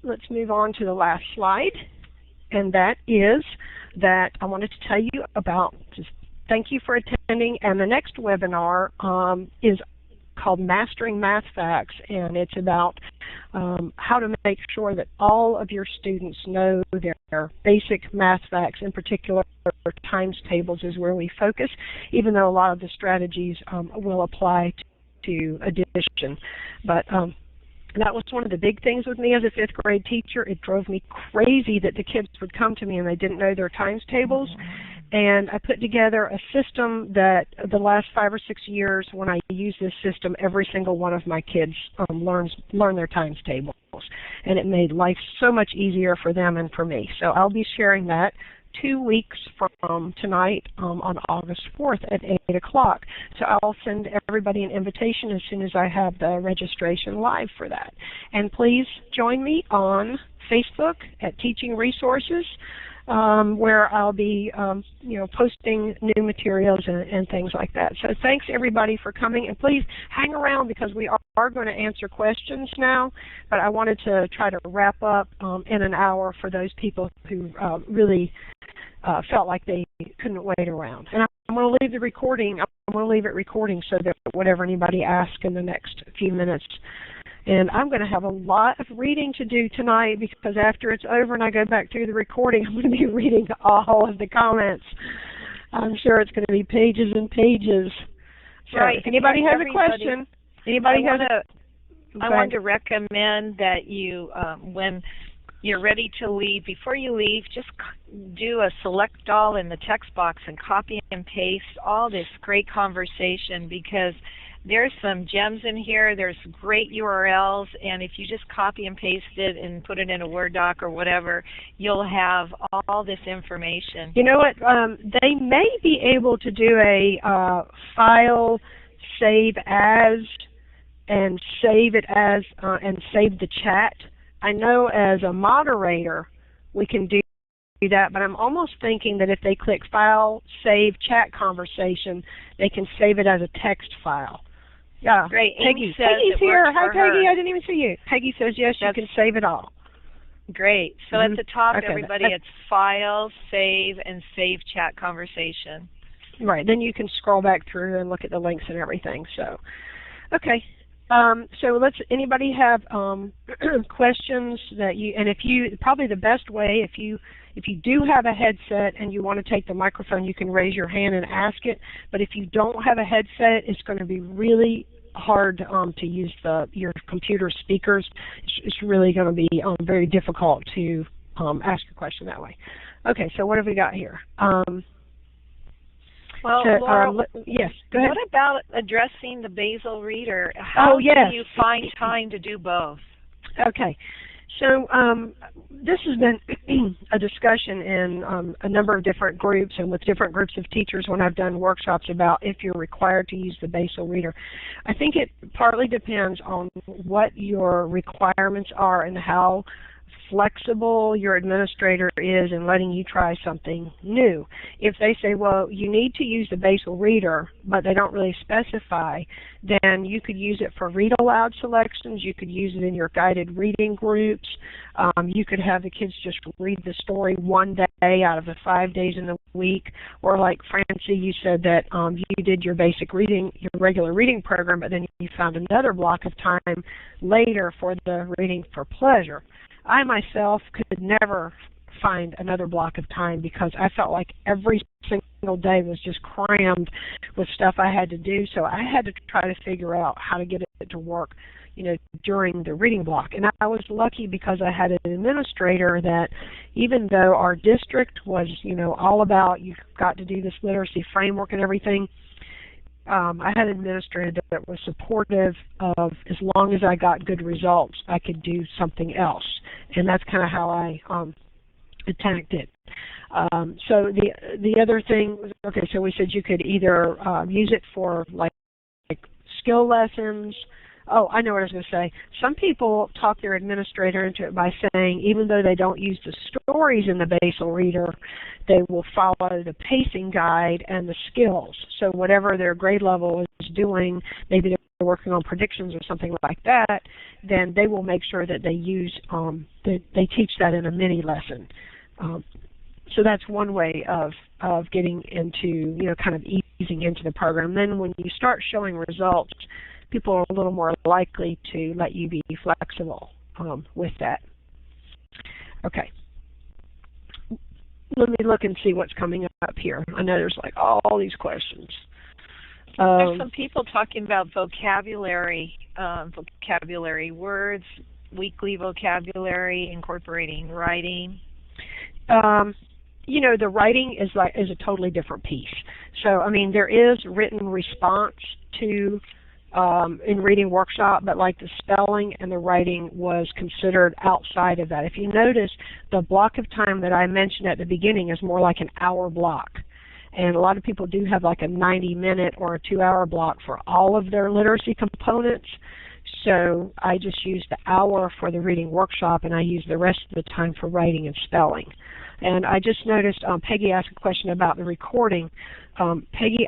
S1: Let's move on to the last slide, and that is that I wanted to tell you about, just thank you for attending, and the next webinar is called Mastering Math Facts, and it's about how to make sure that all of your students know their basic math facts. In particular, times tables is where we focus, even though a lot of the strategies will apply to addition. But that was one of the big things with me as a 5th grade teacher. It drove me crazy that the kids would come to me and they didn't know their times tables. And I put together a system that the last 5 or 6 years, when I use this system, every single one of my kids learn their times tables. And it made life so much easier for them and for me. So I'll be sharing that 2 weeks from tonight on August 4th at 8 o'clock. So I'll send everybody an invitation as soon as I have the registration live for that. And please join me on Facebook at Teaching Resources, where I'll be posting new materials and things like that. So thanks everybody for coming, and please hang around because we are going to answer questions now, but I wanted to try to wrap up in an hour for those people who really felt like they couldn't wait around. And I'm going to leave the recording, I'm going to leave it recording so that whatever anybody asks in the next few minutes. And I'm going to have a lot of reading to do tonight because after it's over and I go back through the recording, I'm going to be reading all of the comments. I'm sure it's going to be pages and pages. So
S2: right.
S1: If anybody has a question,
S2: I want to recommend that you, when you're ready to leave, before you leave, just do a select all in the text box and copy and paste all this great conversation, because there's some gems in here, there's great URLs, and if you just copy and paste it and put it in a Word doc or whatever, you'll have all this information.
S1: You know what, they may be able to do a file save as and save it as and save the chat. I know as a moderator we can do that, but I'm almost thinking that if they click File, Save, Chat Conversation, they can save it as a text file. Yeah,
S2: great.
S1: Peggy's here. Hi, Peggy. I didn't even see you. Peggy says yes, you can save it all.
S2: Great. So at the top,
S1: okay,
S2: everybody, it's File, Save, and Save Chat Conversation.
S1: Right. Then you can scroll back through and look at the links and everything. So, okay. So anybody have questions that you, and probably the best way, if you do have a headset and you want to take the microphone, you can raise your hand and ask it. But if you don't have a headset, it's going to be really hard to use your computer speakers. It's really going to be very difficult to ask a question that way. Okay, so what have we got here?
S2: Well, Laura,
S1: yes, go ahead.
S2: What about addressing the basal reader? How can you find time to do both?
S1: Okay. So this has been a discussion in a number of different groups and with different groups of teachers when I've done workshops about if you're required to use the basal reader. I think it partly depends on what your requirements are and how flexible your administrator is in letting you try something new. If they say, well, you need to use the basal reader, but they don't really specify, then you could use it for read aloud selections. You could use it in your guided reading groups. You could have the kids just read the story one day out of the 5 days in the week. Or like Francie, you said that you did your basic reading, your regular reading program, but then you found another block of time later for the reading for pleasure. I myself could never find another block of time because I felt like every single day was just crammed with stuff I had to do, so I had to try to figure out how to get it to work, you know, during the reading block. And I was lucky because I had an administrator that, even though our district was, you know, all about you've got to do this literacy framework and everything, I had an administrator that was supportive of, as long as I got good results, I could do something else. And that's kind of how I attacked it. So the other thing was, okay, so we said you could either use it for like skill lessons. Oh, I know what I was going to say. Some people talk their administrator into it by saying even though they don't use the stories in the basal reader, they will follow the pacing guide and the skills. So whatever their grade level is doing, maybe they're working on predictions or something like that, then they will make sure that they use, they teach that in a mini lesson. So that's one way of getting into, you know, kind of easing into the program. Then when you start showing results, people are a little more likely to let you be flexible with that. Okay. Let me look and see what's coming up here. I know there's like all these questions.
S2: There's some people talking about vocabulary, vocabulary words, weekly vocabulary, incorporating writing.
S1: You know, the writing is a totally different piece. So, I mean, there is written response to in reading workshop, but like the spelling and the writing was considered outside of that. If you notice, the block of time that I mentioned at the beginning is more like an hour block. And a lot of people do have like a 90-minute or a 2-hour block for all of their literacy components. So I just used the hour for the reading workshop, and I used the rest of the time for writing and spelling. And I just noticed Peggy asked a question about the recording. Peggy,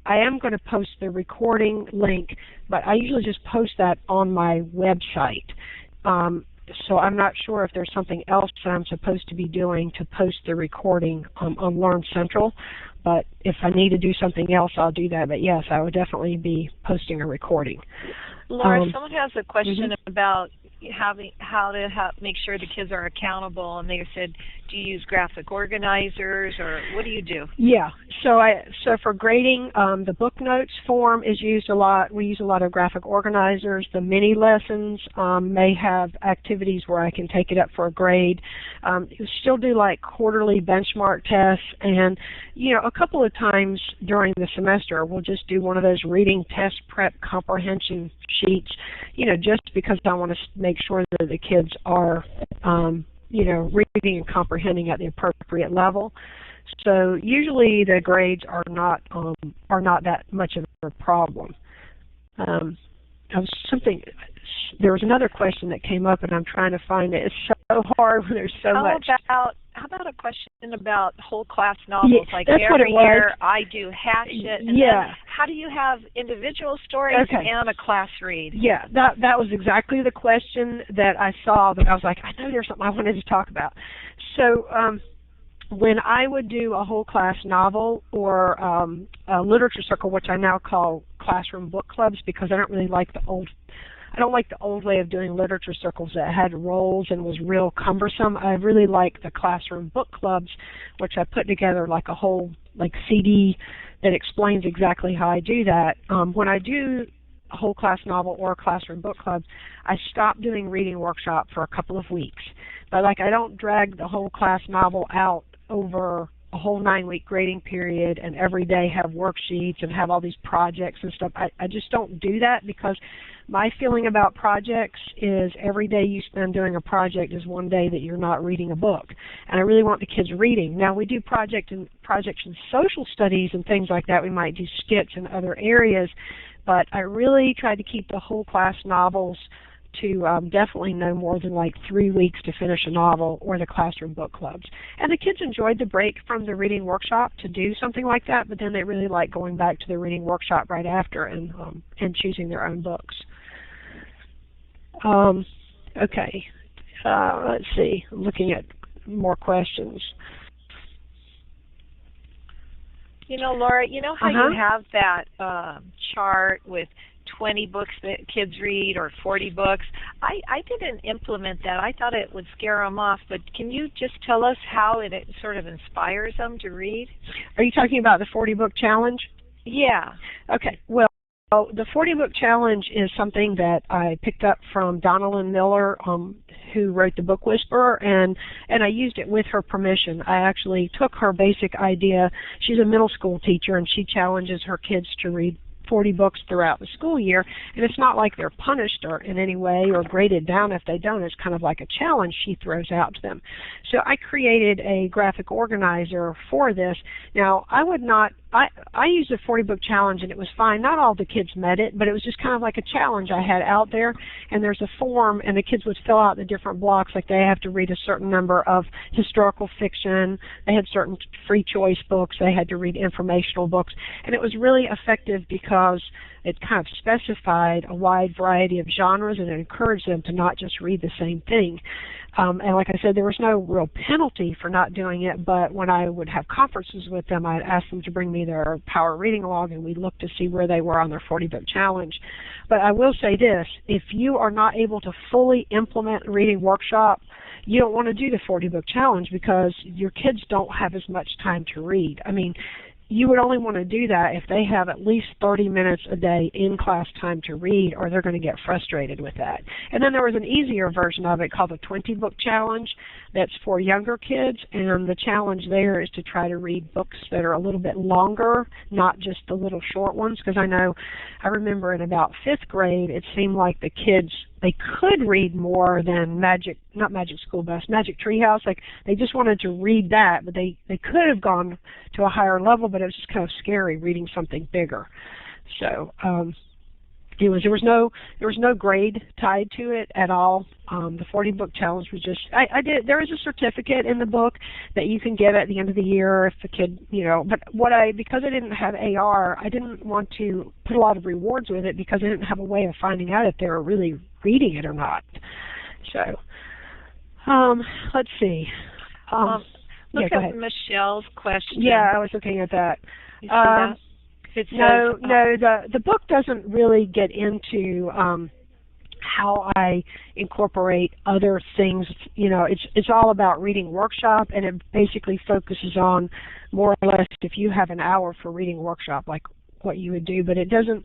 S1: I am going to post the recording link, but I usually just post that on my website. So I'm not sure if there's something else that I'm supposed to be doing to post the recording on Learn Central. But if I need to do something else, I'll do that. But yes, I would definitely be posting a recording.
S2: Laura, someone has a question about how to make sure the kids are accountable, and they said, do you use graphic organizers, or what do you do?
S1: Yeah, so for grading, the book notes form is used a lot. We use a lot of graphic organizers. The mini lessons may have activities where I can take it up for a grade. You still do like quarterly benchmark tests, and you know, a couple of times during the semester we'll just do one of those reading test prep comprehension sheets, you know, just because I want to make sure that the kids are you know, reading and comprehending at the appropriate level. So usually the grades are not that much of a problem. There was another question that came up, and I'm trying to find it. It's so hard when there's so much.
S2: How about a question about whole class novels?
S1: Yeah,
S2: like
S1: that's
S2: every year
S1: was.
S2: I do Hatchet. And
S1: yeah.
S2: Then how do you have individual stories and a class read?
S1: Yeah, that was exactly the question that I saw, but I was like, I know there's something I wanted to talk about. So when I would do a whole class novel or a literature circle, which I now call classroom book clubs because I don't like the old way of doing literature circles that had roles and was real cumbersome. I really like the classroom book clubs, which I put together like a whole CD that explains exactly how I do that. When I do a whole class novel or a classroom book club, I stop doing reading workshop for a couple of weeks. But I don't drag the whole class novel out over a whole 9-week grading period and every day have worksheets and have all these projects and stuff. I just don't do that because my feeling about projects is every day you spend doing a project is one day that you're not reading a book. And I really want the kids reading. Now we do projects in social studies and things like that. We might do skits in other areas, but I really try to keep the whole class novels to definitely no more than like 3 weeks to finish a novel, or the classroom book clubs. And the kids enjoyed the break from the reading workshop to do something like that, but then they really like going back to the reading workshop right after and choosing their own books. Okay, let's see, I'm looking at more questions.
S2: You know, Laura, you know how you have that chart with 20 books that kids read or 40 books? I didn't implement that. I thought it would scare them off, but can you just tell us how it sort of inspires them to read?
S1: Are you talking about the 40-book challenge?
S2: Yeah.
S1: Okay, well, the 40-book challenge is something that I picked up from Donalyn Miller, who wrote The Book Whisperer, and I used it with her permission. I actually took her basic idea. She's a middle school teacher, and she challenges her kids to read 40 books throughout the school year, and it's not like they're punished or in any way or graded down if they don't. It's kind of like a challenge she throws out to them. So I created a graphic organizer for this. Now, I used a 40-book challenge, and it was fine. Not all the kids met it, but it was just kind of like a challenge I had out there, and there's a form, and the kids would fill out the different blocks, like they have to read a certain number of historical fiction, they had certain free choice books, they had to read informational books, and it was really effective because it kind of specified a wide variety of genres, and it encouraged them to not just read the same thing. And like I said, there was no real penalty for not doing it, but when I would have conferences with them, I'd ask them to bring me their power reading log, and we'd look to see where they were on their 40-book challenge. But I will say this, if you are not able to fully implement a reading workshop, you don't want to do the 40-book challenge because your kids don't have as much time to read. I mean, you would only want to do that if they have at least 30 minutes a day in class time to read, or they're going to get frustrated with that. And then there was an easier version of it called the 20-book challenge that's for younger kids, and the challenge there is to try to read books that are a little bit longer, not just the little short ones, because I remember in about 5th grade, it seemed like the kids, they could read more than Magic School Bus, Magic Treehouse. Like, they just wanted to read that, but they could have gone to a higher level, but it was just kind of scary reading something bigger. So there was no grade tied to it at all. The 40-book challenge was just, there is a certificate in the book that you can get at the end of the year if the kid, but because I didn't have AR, I didn't want to put a lot of rewards with it because I didn't have a way of finding out if they were really reading it or not. So, let's see.
S2: Look at Michelle's question.
S1: Yeah, I was looking at that.
S2: You see that? It says,
S1: the book doesn't really get into how I incorporate other things. It's all about reading workshop, and it basically focuses on more or less if you have an hour for reading workshop, like what you would do, but it doesn't.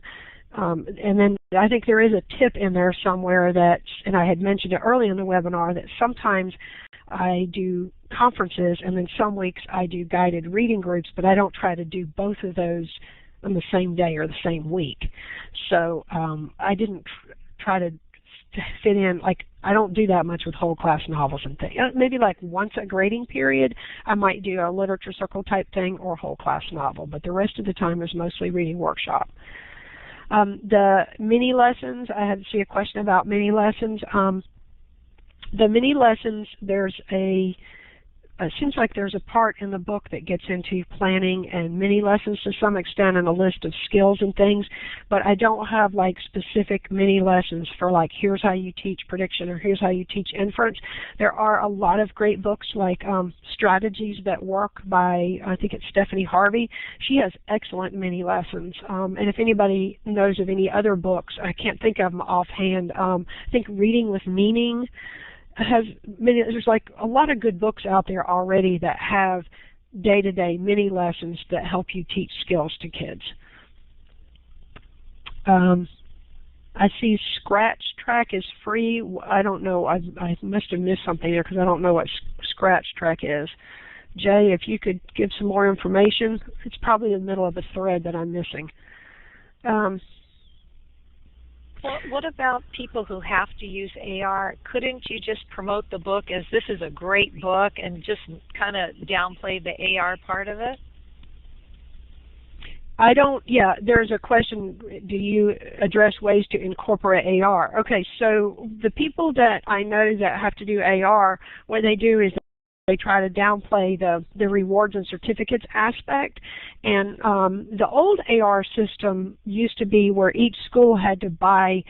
S1: And then I think there is a tip in there somewhere that, and I had mentioned it early in the webinar, that sometimes I do conferences and then some weeks I do guided reading groups, but I don't try to do both of those on the same day or the same week. So I didn't try to fit in, like, I don't do that much with whole class novels and things. Maybe like once a grading period I might do a literature circle type thing or a whole class novel, but the rest of the time is mostly reading workshop. The mini lessons, I had to see a question about mini lessons. The mini lessons, it seems like there's a part in the book that gets into planning and mini lessons to some extent, and a list of skills and things, but I don't have like specific mini lessons for like here's how you teach prediction or here's how you teach inference. There are a lot of great books like Strategies That Work by, I think it's Stephanie Harvey. She has excellent mini lessons, and if anybody knows of any other books, I can't think of them offhand. I think Reading with Meaning there's like a lot of good books out there already that have day-to-day mini lessons that help you teach skills to kids. I see Scratch Track is free. I don't know. I must have missed something there because I don't know what Scratch Track is. Jay, if you could give some more information. It's probably in the middle of a thread that I'm missing.
S2: Well, what about people who have to use AR? Couldn't you just promote the book as this is a great book and just kind of downplay the AR part of it?
S1: I don't, yeah, there's a question, do you address ways to incorporate AR? Okay, so the people that I know that have to do AR, what they do is they try to downplay the rewards and certificates aspect. And the old AR system used to be where each school had to buy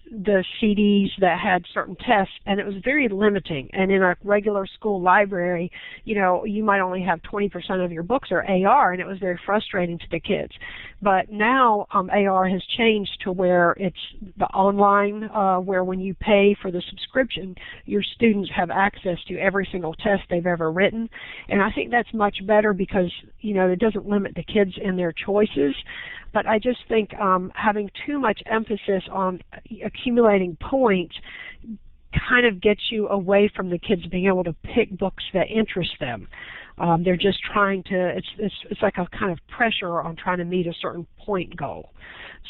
S1: the CDs that had certain tests, and it was very limiting. And in a regular school library, you know, you might only have 20% of your books are AR, and it was very frustrating to the kids. But now AR has changed to where it's the online, where when you pay for the subscription, your students have access to every single test they've ever written. And I think that's much better because, you know, it doesn't limit the kids in their choices. But I just think having too much emphasis on accumulating points kind of gets you away from the kids being able to pick books that interest them. They're just trying to, it's like a kind of pressure on trying to meet a certain point goal.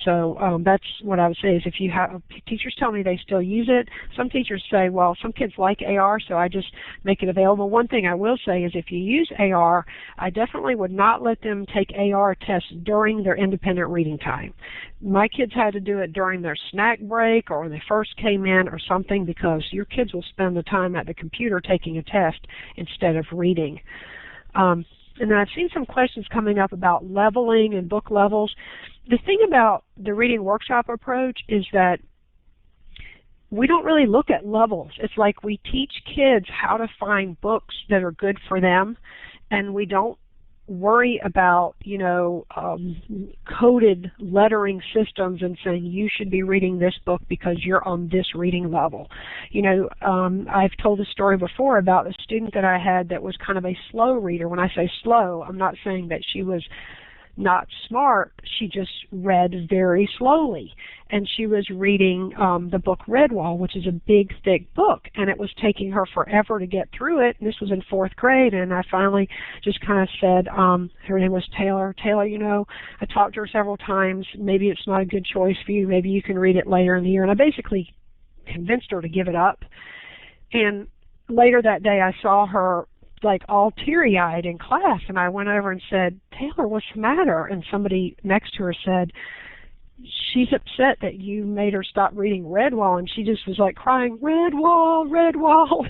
S1: So that's what I would say is if you have, teachers tell me they still use it. Some teachers say, well, some kids like AR, so I just make it available. One thing I will say is if you use AR, I definitely would not let them take AR tests during their independent reading time. My kids had to do it during their snack break or when they first came in or something, because your kids will spend the time at the computer taking a test instead of reading. And then I've seen some questions coming up about leveling and book levels. The thing about the reading workshop approach is that we don't really look at levels. It's like we teach kids how to find books that are good for them, and we don't worry about, you know, coded lettering systems and saying you should be reading this book because you're on this reading level. You know, I've told a story before about a student that I had that was kind of a slow reader. When I say slow, I'm not saying that she was not smart, she just read very slowly. And she was reading the book Redwall, which is a big, thick book, and it was taking her forever to get through it. And this was in 4th grade, and I finally just kind of said, her name was Taylor. Taylor, you know, I talked to her several times. Maybe it's not a good choice for you. Maybe you can read it later in the year. And I basically convinced her to give it up. And later that day, I saw her like all teary-eyed in class, and I went over and said, Taylor, what's the matter? And somebody next to her said, she's upset that you made her stop reading Redwall, and she just was like crying, Redwall, Redwall.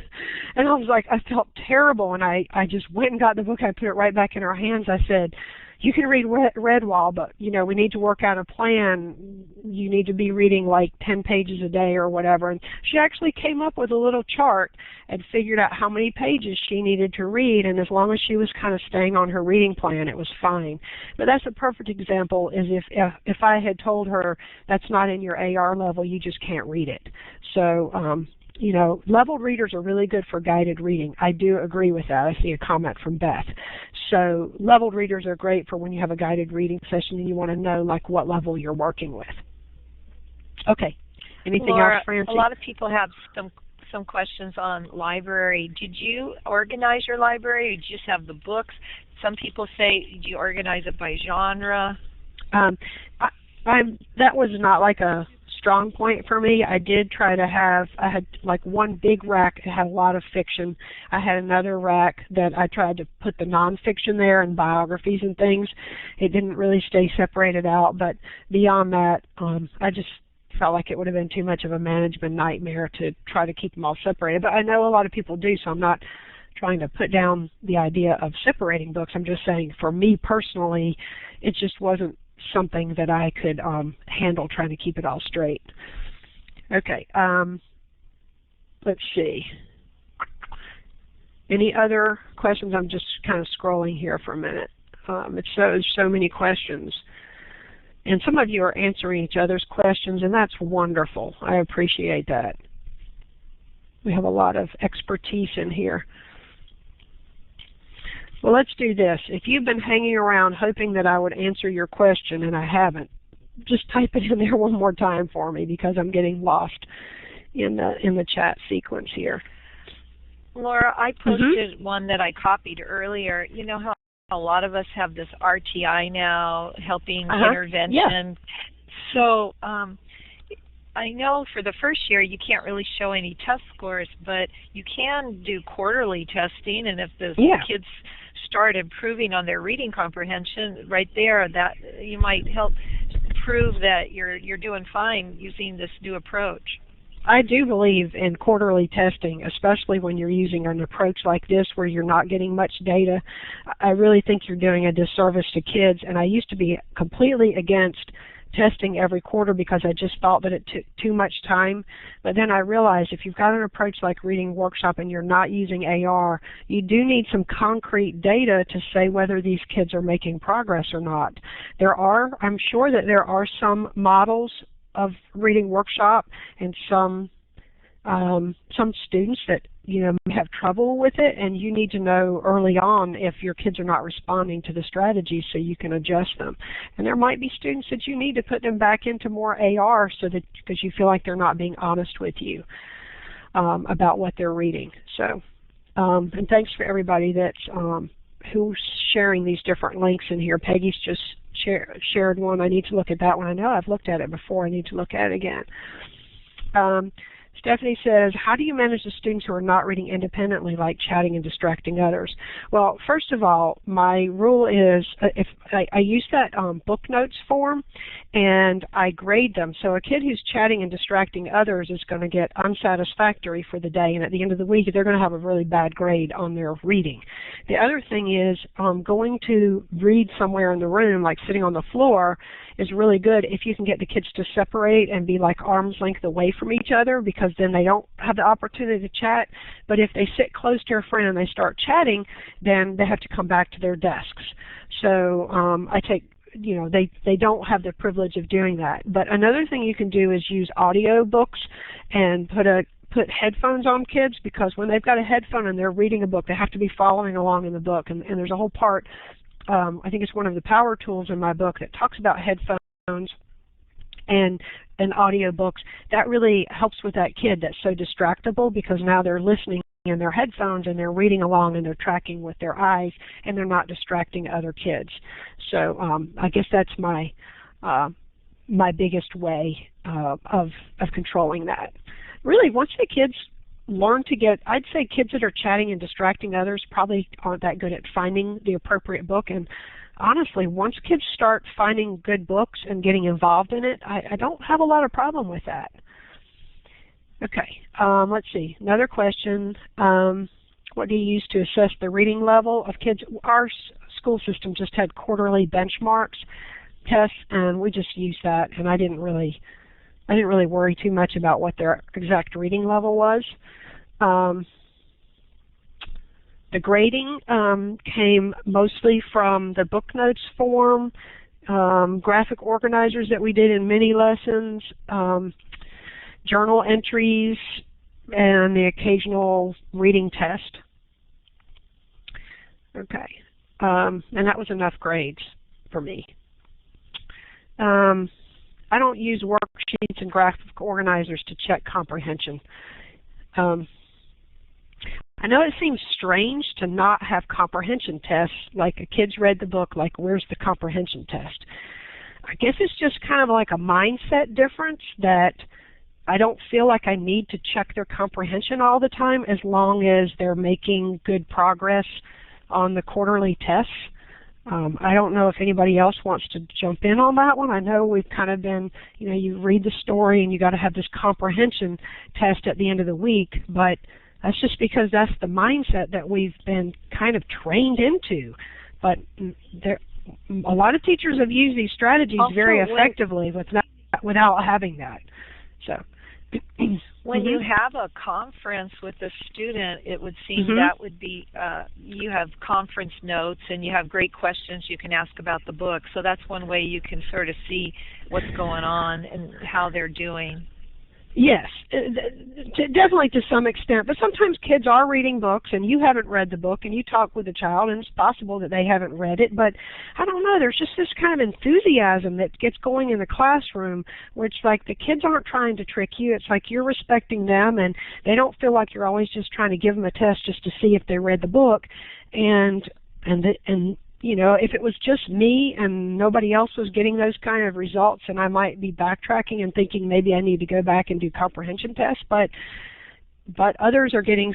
S1: And I was like, I felt terrible, and I just went and got the book. I put it right back in her hands. I said, you can read Redwall, but, you know, we need to work out a plan. You need to be reading like 10 pages a day or whatever. And she actually came up with a little chart and figured out how many pages she needed to read, and as long as she was kind of staying on her reading plan, it was fine. But that's a perfect example, is if I had told her that's not in your AR level, you just can't read it. So, you know, leveled readers are really good for guided reading. I do agree with that. I see a comment from Beth. So leveled readers are great for when you have a guided reading session and you want to know like what level you're working with. Okay. Anything
S2: Laura,
S1: else, Francie?
S2: A lot of people have some questions on library. Did you organize your library, or did you just have the books? Some people say, do you organize it by genre?
S1: That was not like a strong point for me. I did try to have, I had like one big rack that had a lot of fiction. I had another rack that I tried to put the nonfiction there and biographies and things. It didn't really stay separated out, but beyond that, I just felt like it would have been too much of a management nightmare to try to keep them all separated. But I know a lot of people do, so I'm not trying to put down the idea of separating books. I'm just saying for me personally, it just wasn't something that I could handle trying to keep it all straight. Okay, let's see. Any other questions? I'm just kind of scrolling here for a minute. It's so many questions. And some of you are answering each other's questions, and that's wonderful. I appreciate that. We have a lot of expertise in here. Well, let's do this. If you've been hanging around hoping that I would answer your question and I haven't, just type it in there one more time for me, because I'm getting lost in the chat sequence here.
S2: Laura, I posted one that I copied earlier. You know how a lot of us have this RTI now, helping intervention.
S1: Yeah.
S2: So I know for the first year you can't really show any test scores, but you can do quarterly testing, and if the kids start improving on their reading comprehension, right there, that you might help prove that you're doing fine using this new approach.
S1: I do believe in quarterly testing, especially when you're using an approach like this where you're not getting much data. I really think you're doing a disservice to kids, and I used to be completely against testing every quarter because I just thought that it took too much time. But then I realized if you've got an approach like Reading Workshop and you're not using AR, you do need some concrete data to say whether these kids are making progress or not. I'm sure that there are some models of Reading Workshop and some students that may have trouble with it, and you need to know early on if your kids are not responding to the strategy so you can adjust them. And there might be students that you need to put them back into more AR because you feel like they're not being honest with you about what they're reading. So, and thanks for everybody that's who's sharing these different links in here. Peggy's just shared one. I need to look at that one. I know I've looked at it before. I need to look at it again. Stephanie says, how do you manage the students who are not reading independently, like chatting and distracting others? Well, first of all, my rule is if I use that book notes form and I grade them. So a kid who's chatting and distracting others is going to get unsatisfactory for the day, and at the end of the week they're going to have a really bad grade on their reading. The other thing is going to read somewhere in the room, like sitting on the floor, is really good if you can get the kids to separate and be like arm's length away from each other, because then they don't have the opportunity to chat. But if they sit close to a friend and they start chatting, then they have to come back to their desks. So I take, they don't have the privilege of doing that. But another thing you can do is use audio books and put headphones on kids, because when they've got a headphone and they're reading a book, they have to be following along in the book. And there's a whole part, I think it's one of the power tools in my book, that talks about headphones and audiobooks. That really helps with that kid that's so distractible, because now they're listening in their headphones and they're reading along and they're tracking with their eyes and they're not distracting other kids. So I guess that's my biggest way of controlling that. Really, once the kids learn to I'd say kids that are chatting and distracting others probably aren't that good at finding the appropriate book. And honestly, once kids start finding good books and getting involved in it, I don't have a lot of problem with that. Okay, let's see. Another question. What do you use to assess the reading level of kids? Our school system just had quarterly benchmarks tests, and we just used that, and I didn't really worry too much about what their exact reading level was. The grading came mostly from the book notes form, graphic organizers that we did in mini lessons, journal entries, and the occasional reading test. Okay, and that was enough grades for me. I don't use worksheets and graphic organizers to check comprehension. I know it seems strange to not have comprehension tests, like a kid's read the book, like where's the comprehension test? I guess it's just kind of like a mindset difference, that I don't feel like I need to check their comprehension all the time as long as they're making good progress on the quarterly tests. I don't know if anybody else wants to jump in on that one. I know we've kind of been, you read the story and you got to have this comprehension test at the end of the week, but that's just because that's the mindset that we've been kind of trained into. But a lot of teachers have used these strategies also very effectively without having that. So.
S2: When you have a conference with a student, it would seem that would be, you have conference notes and you have great questions you can ask about the book. So that's one way you can sort of see what's going on and how they're doing.
S1: Yes, definitely to some extent, but sometimes kids are reading books and you haven't read the book and you talk with a child and it's possible that they haven't read it, but I don't know, there's just this kind of enthusiasm that gets going in the classroom where it's like the kids aren't trying to trick you, it's like you're respecting them and they don't feel like you're always just trying to give them a test just to see if they read the book. And if it was just me and nobody else was getting those kind of results, and I might be backtracking and thinking maybe I need to go back and do comprehension tests, but others are getting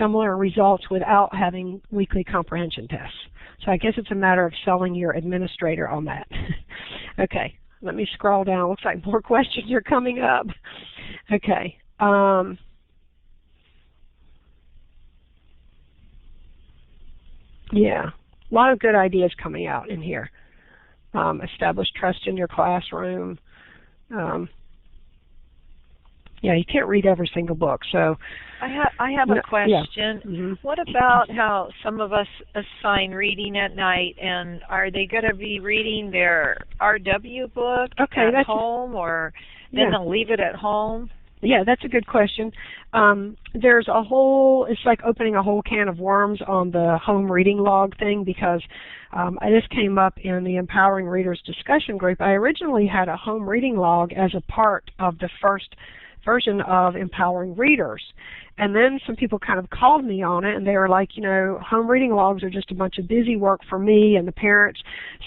S1: similar results without having weekly comprehension tests. So I guess it's a matter of selling your administrator on that. Okay, let me scroll down. Looks like more questions are coming up. Okay. Yeah, a lot of good ideas coming out in here. Establish trust in your classroom. Yeah, you can't read every single book, so.
S2: I have a question.
S1: Yeah. Mm-hmm.
S2: What about how some of us assign reading at night, and are they going to be reading their RW book at home, or then they'll leave it at home?
S1: Yeah, that's a good question. There's a whole, it's like opening a whole can of worms on the home reading log thing, because this came up in the Empowering Readers discussion group. I originally had a home reading log as a part of the first version of Empowering Readers. And then some people kind of called me on it, and they were like, you know, home reading logs are just a bunch of busy work for me, and the parents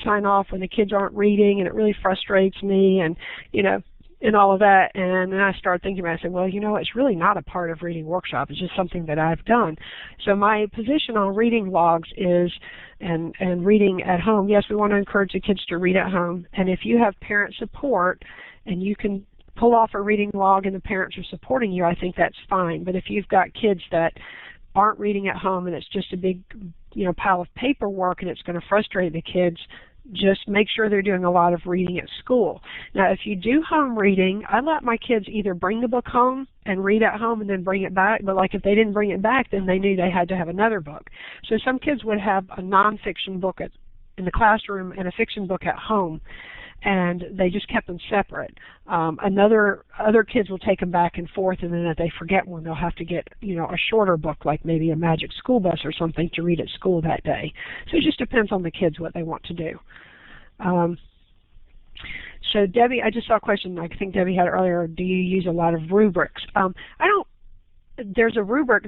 S1: sign off when the kids aren't reading, and it really frustrates me, and, you know, and all of that. And then I started thinking about it. I said, well, you know, it's really not a part of Reading Workshop. It's just something that I've done. So my position on reading logs is, and reading at home, yes, we want to encourage the kids to read at home. And if you have parent support and you can pull off a reading log and the parents are supporting you, I think that's fine. But if you've got kids that aren't reading at home and it's just a big, you know, pile of paperwork and it's going to frustrate the kids, just make sure they're doing a lot of reading at school. Now, if you do home reading, I let my kids either bring the book home and read at home and then bring it back, but like if they didn't bring it back, then they knew they had to have another book. So some kids would have a nonfiction book in the classroom and a fiction book at home, and they just kept them separate. Other kids will take them back and forth, and then if they forget one, they'll have to get, you know, a shorter book, like maybe a Magic School Bus or something, to read at school that day. So it just depends on the kids what they want to do. So Debbie, I just saw a question, I think Debbie had earlier, do you use a lot of rubrics? I don't. There is a rubric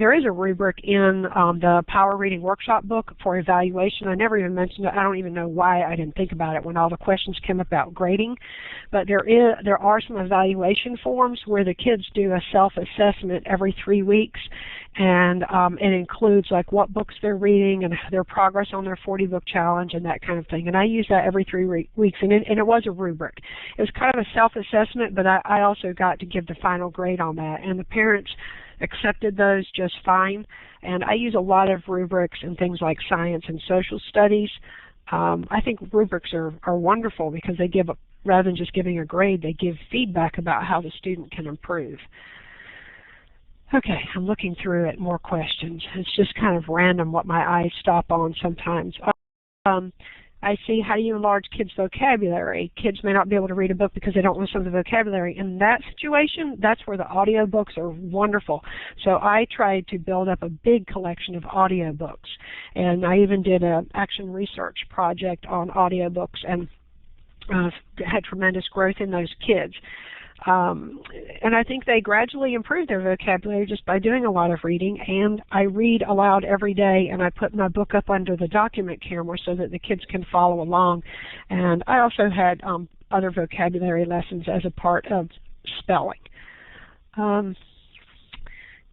S1: in the Power Reading Workshop book for evaluation. I never even mentioned it. I don't even know why I didn't think about it when all the questions came about grading. But there are some evaluation forms where the kids do a self-assessment every 3 weeks, and it includes like what books they're reading and their progress on their 40-book challenge and that kind of thing. And I use that every 3 weeks, and it was a rubric. It was kind of a self-assessment, but I also got to give the final grade on that, and the parents accepted those just fine. And I use a lot of rubrics in things like science and social studies. I think rubrics are wonderful because they give, rather than just giving a grade, they give feedback about how the student can improve. Okay, I'm looking through it, more questions. It's just kind of random what my eyes stop on sometimes. I see, how do you enlarge kids' vocabulary? Kids may not be able to read a book because they don't listen to the vocabulary. In that situation, that's where the audiobooks are wonderful. So I tried to build up a big collection of audiobooks. And I even did an action research project on audiobooks and had tremendous growth in those kids. And I think they gradually improve their vocabulary just by doing a lot of reading. And I read aloud every day, and I put my book up under the document camera so that the kids can follow along. And I also had other vocabulary lessons as a part of spelling.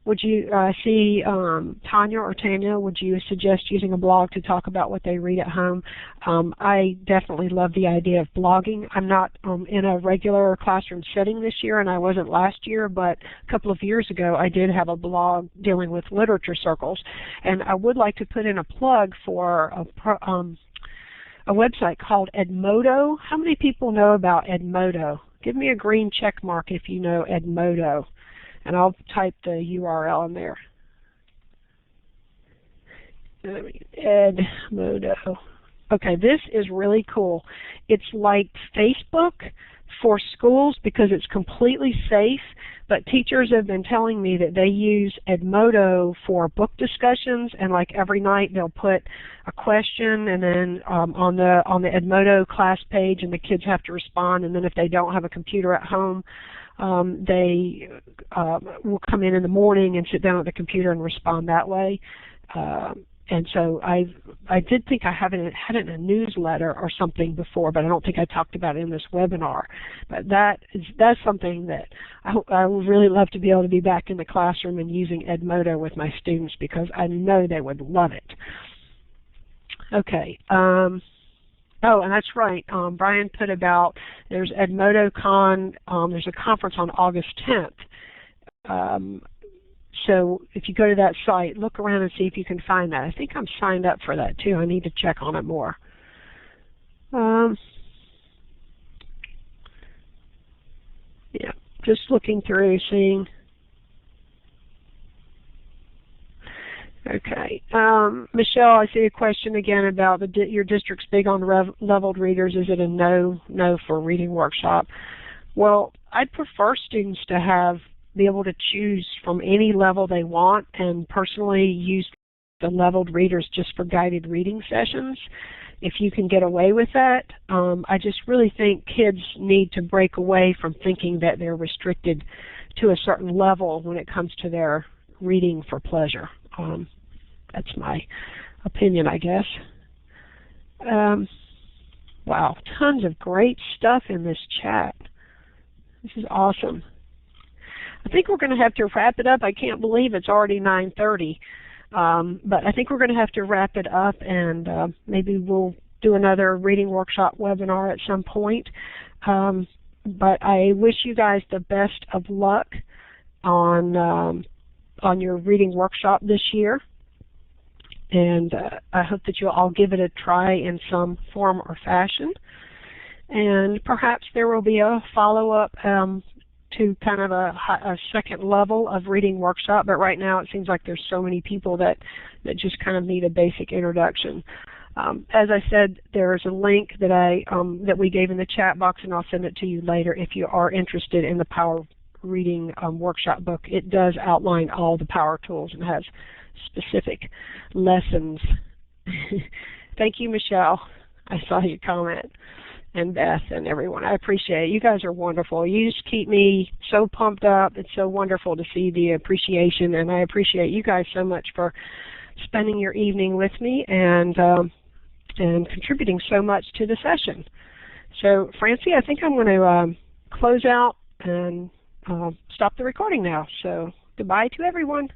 S1: Would you see, Tanya or Tanya, would you suggest using a blog to talk about what they read at home? I definitely love the idea of blogging. I'm not in a regular classroom setting this year, and I wasn't last year, but a couple of years ago I did have a blog dealing with literature circles. And I would like to put in a plug for a website called Edmodo. How many people know about Edmodo? Give me a green check mark if you know Edmodo, and I'll type the URL in there. Edmodo. Okay, this is really cool. It's like Facebook for schools because it's completely safe, but teachers have been telling me that they use Edmodo for book discussions, and like every night they'll put a question and then on the Edmodo class page, and the kids have to respond, and then if they don't have a computer at home, they will come in the morning and sit down at the computer and respond that way. And so I did think I had it in a newsletter or something before, but I don't think I talked about it in this webinar. But that's something that I would really love to be able to be back in the classroom and using Edmodo with my students, because I know they would love it. Okay. Oh, and that's right. Brian put about there's EdmodoCon. There's a conference on August 10th. So if you go to that site, look around and see if you can find that. I think I'm signed up for that too. I need to check on it more. Yeah, just looking through, seeing. Okay. Michelle, I see a question again about your district's big on leveled readers. Is it a no for reading workshop? Well, I'd prefer students to be able to choose from any level they want, and personally use the leveled readers just for guided reading sessions. If you can get away with that, I just really think kids need to break away from thinking that they're restricted to a certain level when it comes to their reading for pleasure. That's my opinion, I guess. Wow, tons of great stuff in this chat. This is awesome. I think we're going to have to wrap it up. I can't believe it's already 9:30, but I think we're going to have to wrap it up, and maybe we'll do another reading workshop webinar at some point. But I wish you guys the best of luck on your reading workshop this year, and I hope that you'll all give it a try in some form or fashion, and perhaps there will be a follow-up to kind of a second level of reading workshop, but right now it seems like there's so many people that just kind of need a basic introduction. As I said, there is a link that we gave in the chat box, and I'll send it to you later if you are interested in the Power Reading workshop book. It does outline all the power tools and has specific lessons. Thank you, Michelle. I saw your comment. And Beth and everyone. I appreciate it. You guys are wonderful. You just keep me so pumped up. It's so wonderful to see the appreciation, and I appreciate you guys so much for spending your evening with me and contributing so much to the session. So, Francie, I think I'm going to close out and stop the recording now. So, goodbye to everyone.